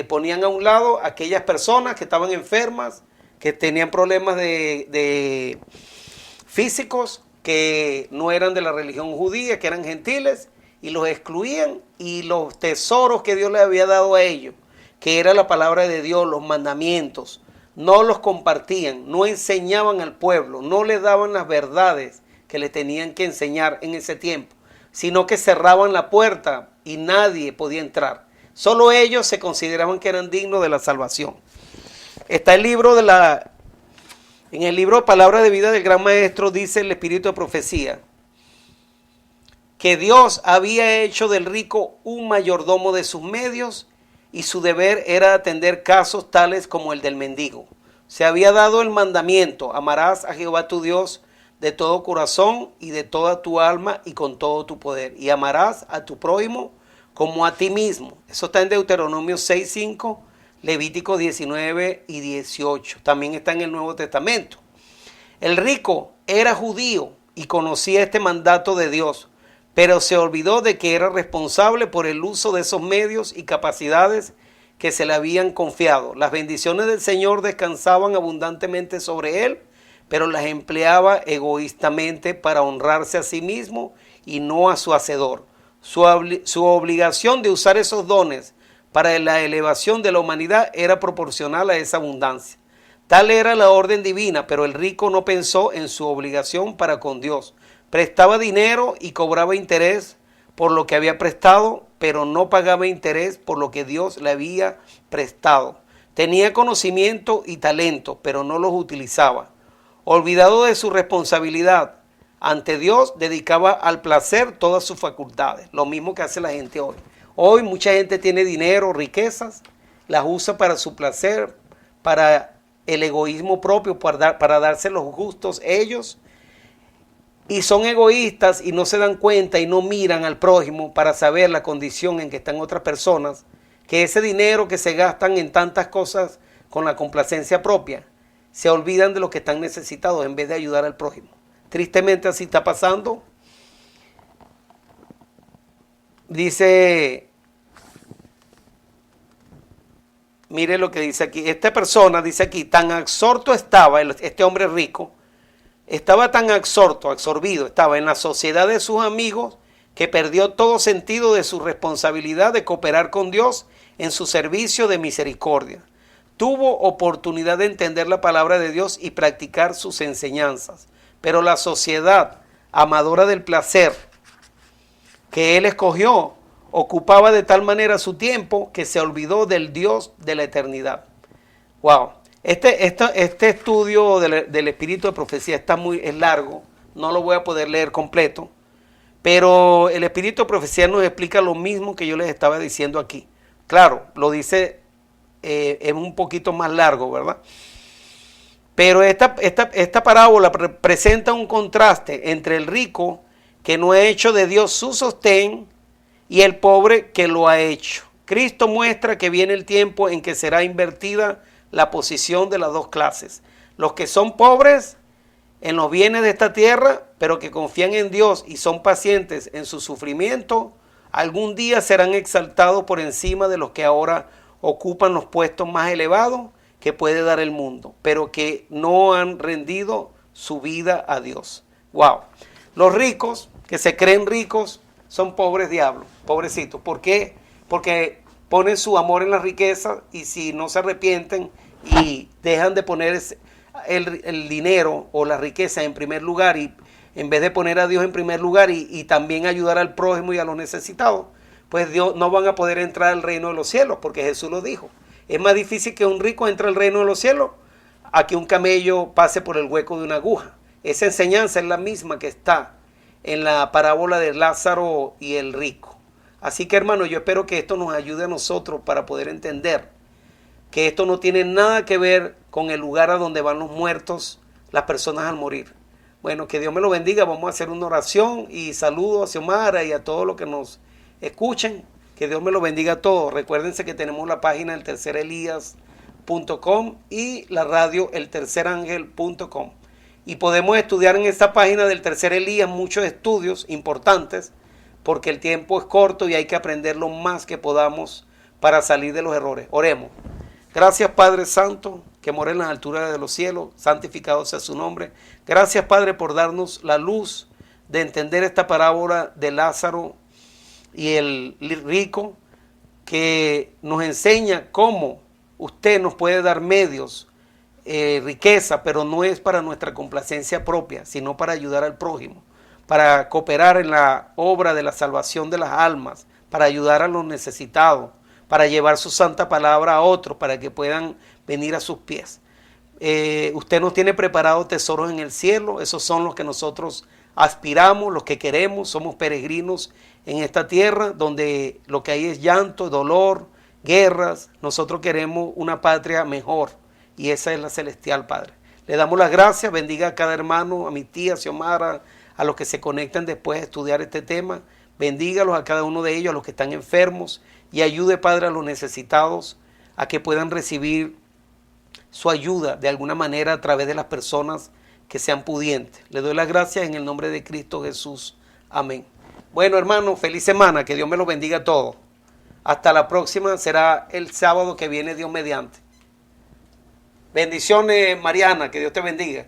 ponían a un lado a aquellas personas que estaban enfermas, que tenían problemas de físicos, que no eran de la religión judía, que eran gentiles, y los excluían, y los tesoros que Dios les había dado a ellos, que era la palabra de Dios, los mandamientos, no los compartían, no enseñaban al pueblo, no les daban las verdades que le tenían que enseñar en ese tiempo, sino que cerraban la puerta y nadie podía entrar. Solo ellos se consideraban que eran dignos de la salvación. Está el libro de En el libro Palabra de Vida del Gran Maestro dice el Espíritu de Profecía que Dios había hecho del rico un mayordomo de sus medios y su deber era atender casos tales como el del mendigo. Se había dado el mandamiento: amarás a Jehová tu Dios de todo corazón y de toda tu alma y con todo tu poder, y amarás a tu prójimo como a ti mismo. Eso está en Deuteronomio 6:5, Levítico 19 y 18. También está en el Nuevo Testamento. El rico era judío y conocía este mandato de Dios, pero se olvidó de que era responsable por el uso de esos medios y capacidades que se le habían confiado. Las bendiciones del Señor descansaban abundantemente sobre él, pero las empleaba egoístamente para honrarse a sí mismo y no a su hacedor. Su obligación de usar esos dones para la elevación de la humanidad era proporcional a esa abundancia. Tal era la orden divina, pero el rico no pensó en su obligación para con Dios. Prestaba dinero y cobraba interés por lo que había prestado, pero no pagaba interés por lo que Dios le había prestado. Tenía conocimiento y talento, pero no los utilizaba. Olvidado de su responsabilidad ante Dios, dedicaba al placer todas sus facultades. Lo mismo que hace la gente hoy. Hoy mucha gente tiene dinero, riquezas, las usa para su placer, para el egoísmo propio, para darse los gustos ellos. Y son egoístas y no se dan cuenta y no miran al prójimo para saber la condición en que están otras personas, que ese dinero que se gastan en tantas cosas con la complacencia propia, se olvidan de los que están necesitados en vez de ayudar al prójimo. Tristemente así está pasando. Dice, mire lo que dice aquí, esta persona dice aquí, tan absorto estaba, este hombre rico, estaba tan absorbido, estaba en la sociedad de sus amigos, que perdió todo sentido de su responsabilidad de cooperar con Dios en su servicio de misericordia. Tuvo oportunidad de entender la palabra de Dios y practicar sus enseñanzas, pero la sociedad amadora del placer que él escogió ocupaba de tal manera su tiempo que se olvidó del Dios de la eternidad. Wow. Este estudio del Espíritu de Profecía es largo, no lo voy a poder leer completo, pero el Espíritu de Profecía nos explica lo mismo que yo les estaba diciendo aquí. Claro, lo dice es un poquito más largo, ¿verdad? Pero esta parábola presenta un contraste entre el rico que no ha hecho de Dios su sostén y el pobre que lo ha hecho. Cristo muestra que viene el tiempo en que será invertida la posición de las dos clases. Los que son pobres en los bienes de esta tierra, pero que confían en Dios y son pacientes en su sufrimiento, algún día serán exaltados por encima de los que ahora ocupan los puestos más elevados que puede dar el mundo, pero que no han rendido su vida a Dios. Wow. Los ricos, que se creen ricos, son pobres diablos, pobrecitos. ¿Por qué? Porque ponen su amor en la riqueza y si no se arrepienten y dejan de poner el dinero o la riqueza en primer lugar y en vez de poner a Dios en primer lugar y también ayudar al prójimo y a los necesitados, pues Dios no van a poder entrar al reino de los cielos, porque Jesús lo dijo. Es más difícil que un rico entre al reino de los cielos a que un camello pase por el hueco de una aguja. Esa enseñanza es la misma que está en la parábola de Lázaro y el rico. Así que, hermano, yo espero que esto nos ayude a nosotros para poder entender que esto no tiene nada que ver con el lugar a donde van los muertos, las personas al morir. Bueno, que Dios me lo bendiga. Vamos a hacer una oración y saludo a Xiomara y a todos los que nos escuchen. Que Dios me lo bendiga a todos. Recuérdense que tenemos la página eltercerelías.com y la radio eltercerangel.com. Y podemos estudiar en esta página del Tercer Elías muchos estudios importantes, porque el tiempo es corto y hay que aprender lo más que podamos para salir de los errores. Oremos. Gracias, Padre Santo, que mora en las alturas de los cielos, santificado sea su nombre. Gracias, Padre, por darnos la luz de entender esta parábola de Lázaro y el rico, que nos enseña cómo usted nos puede dar medios, riqueza, pero no es para nuestra complacencia propia, sino para ayudar al prójimo, para cooperar en la obra de la salvación de las almas, para ayudar a los necesitados, para llevar su santa palabra a otros, para que puedan venir a sus pies. Usted nos tiene preparados tesoros en el cielo. Esos son los que nosotros aspiramos, los que queremos. Somos peregrinos en esta tierra donde lo que hay es llanto, dolor, guerras. Nosotros queremos una patria mejor y esa es la celestial, Padre. Le damos las gracias, bendiga a cada hermano, a mi tía Xiomara, a los que se conectan después de estudiar este tema. Bendígalos a cada uno de ellos, a los que están enfermos, y ayude, Padre, a los necesitados a que puedan recibir su ayuda de alguna manera a través de las personas que sean pudientes. Le doy las gracias en el nombre de Cristo Jesús. Amén. Bueno, hermanos, feliz semana, que Dios me los bendiga a todos. Hasta la próxima, será el sábado que viene, Dios mediante. Bendiciones, Mariana, que Dios te bendiga.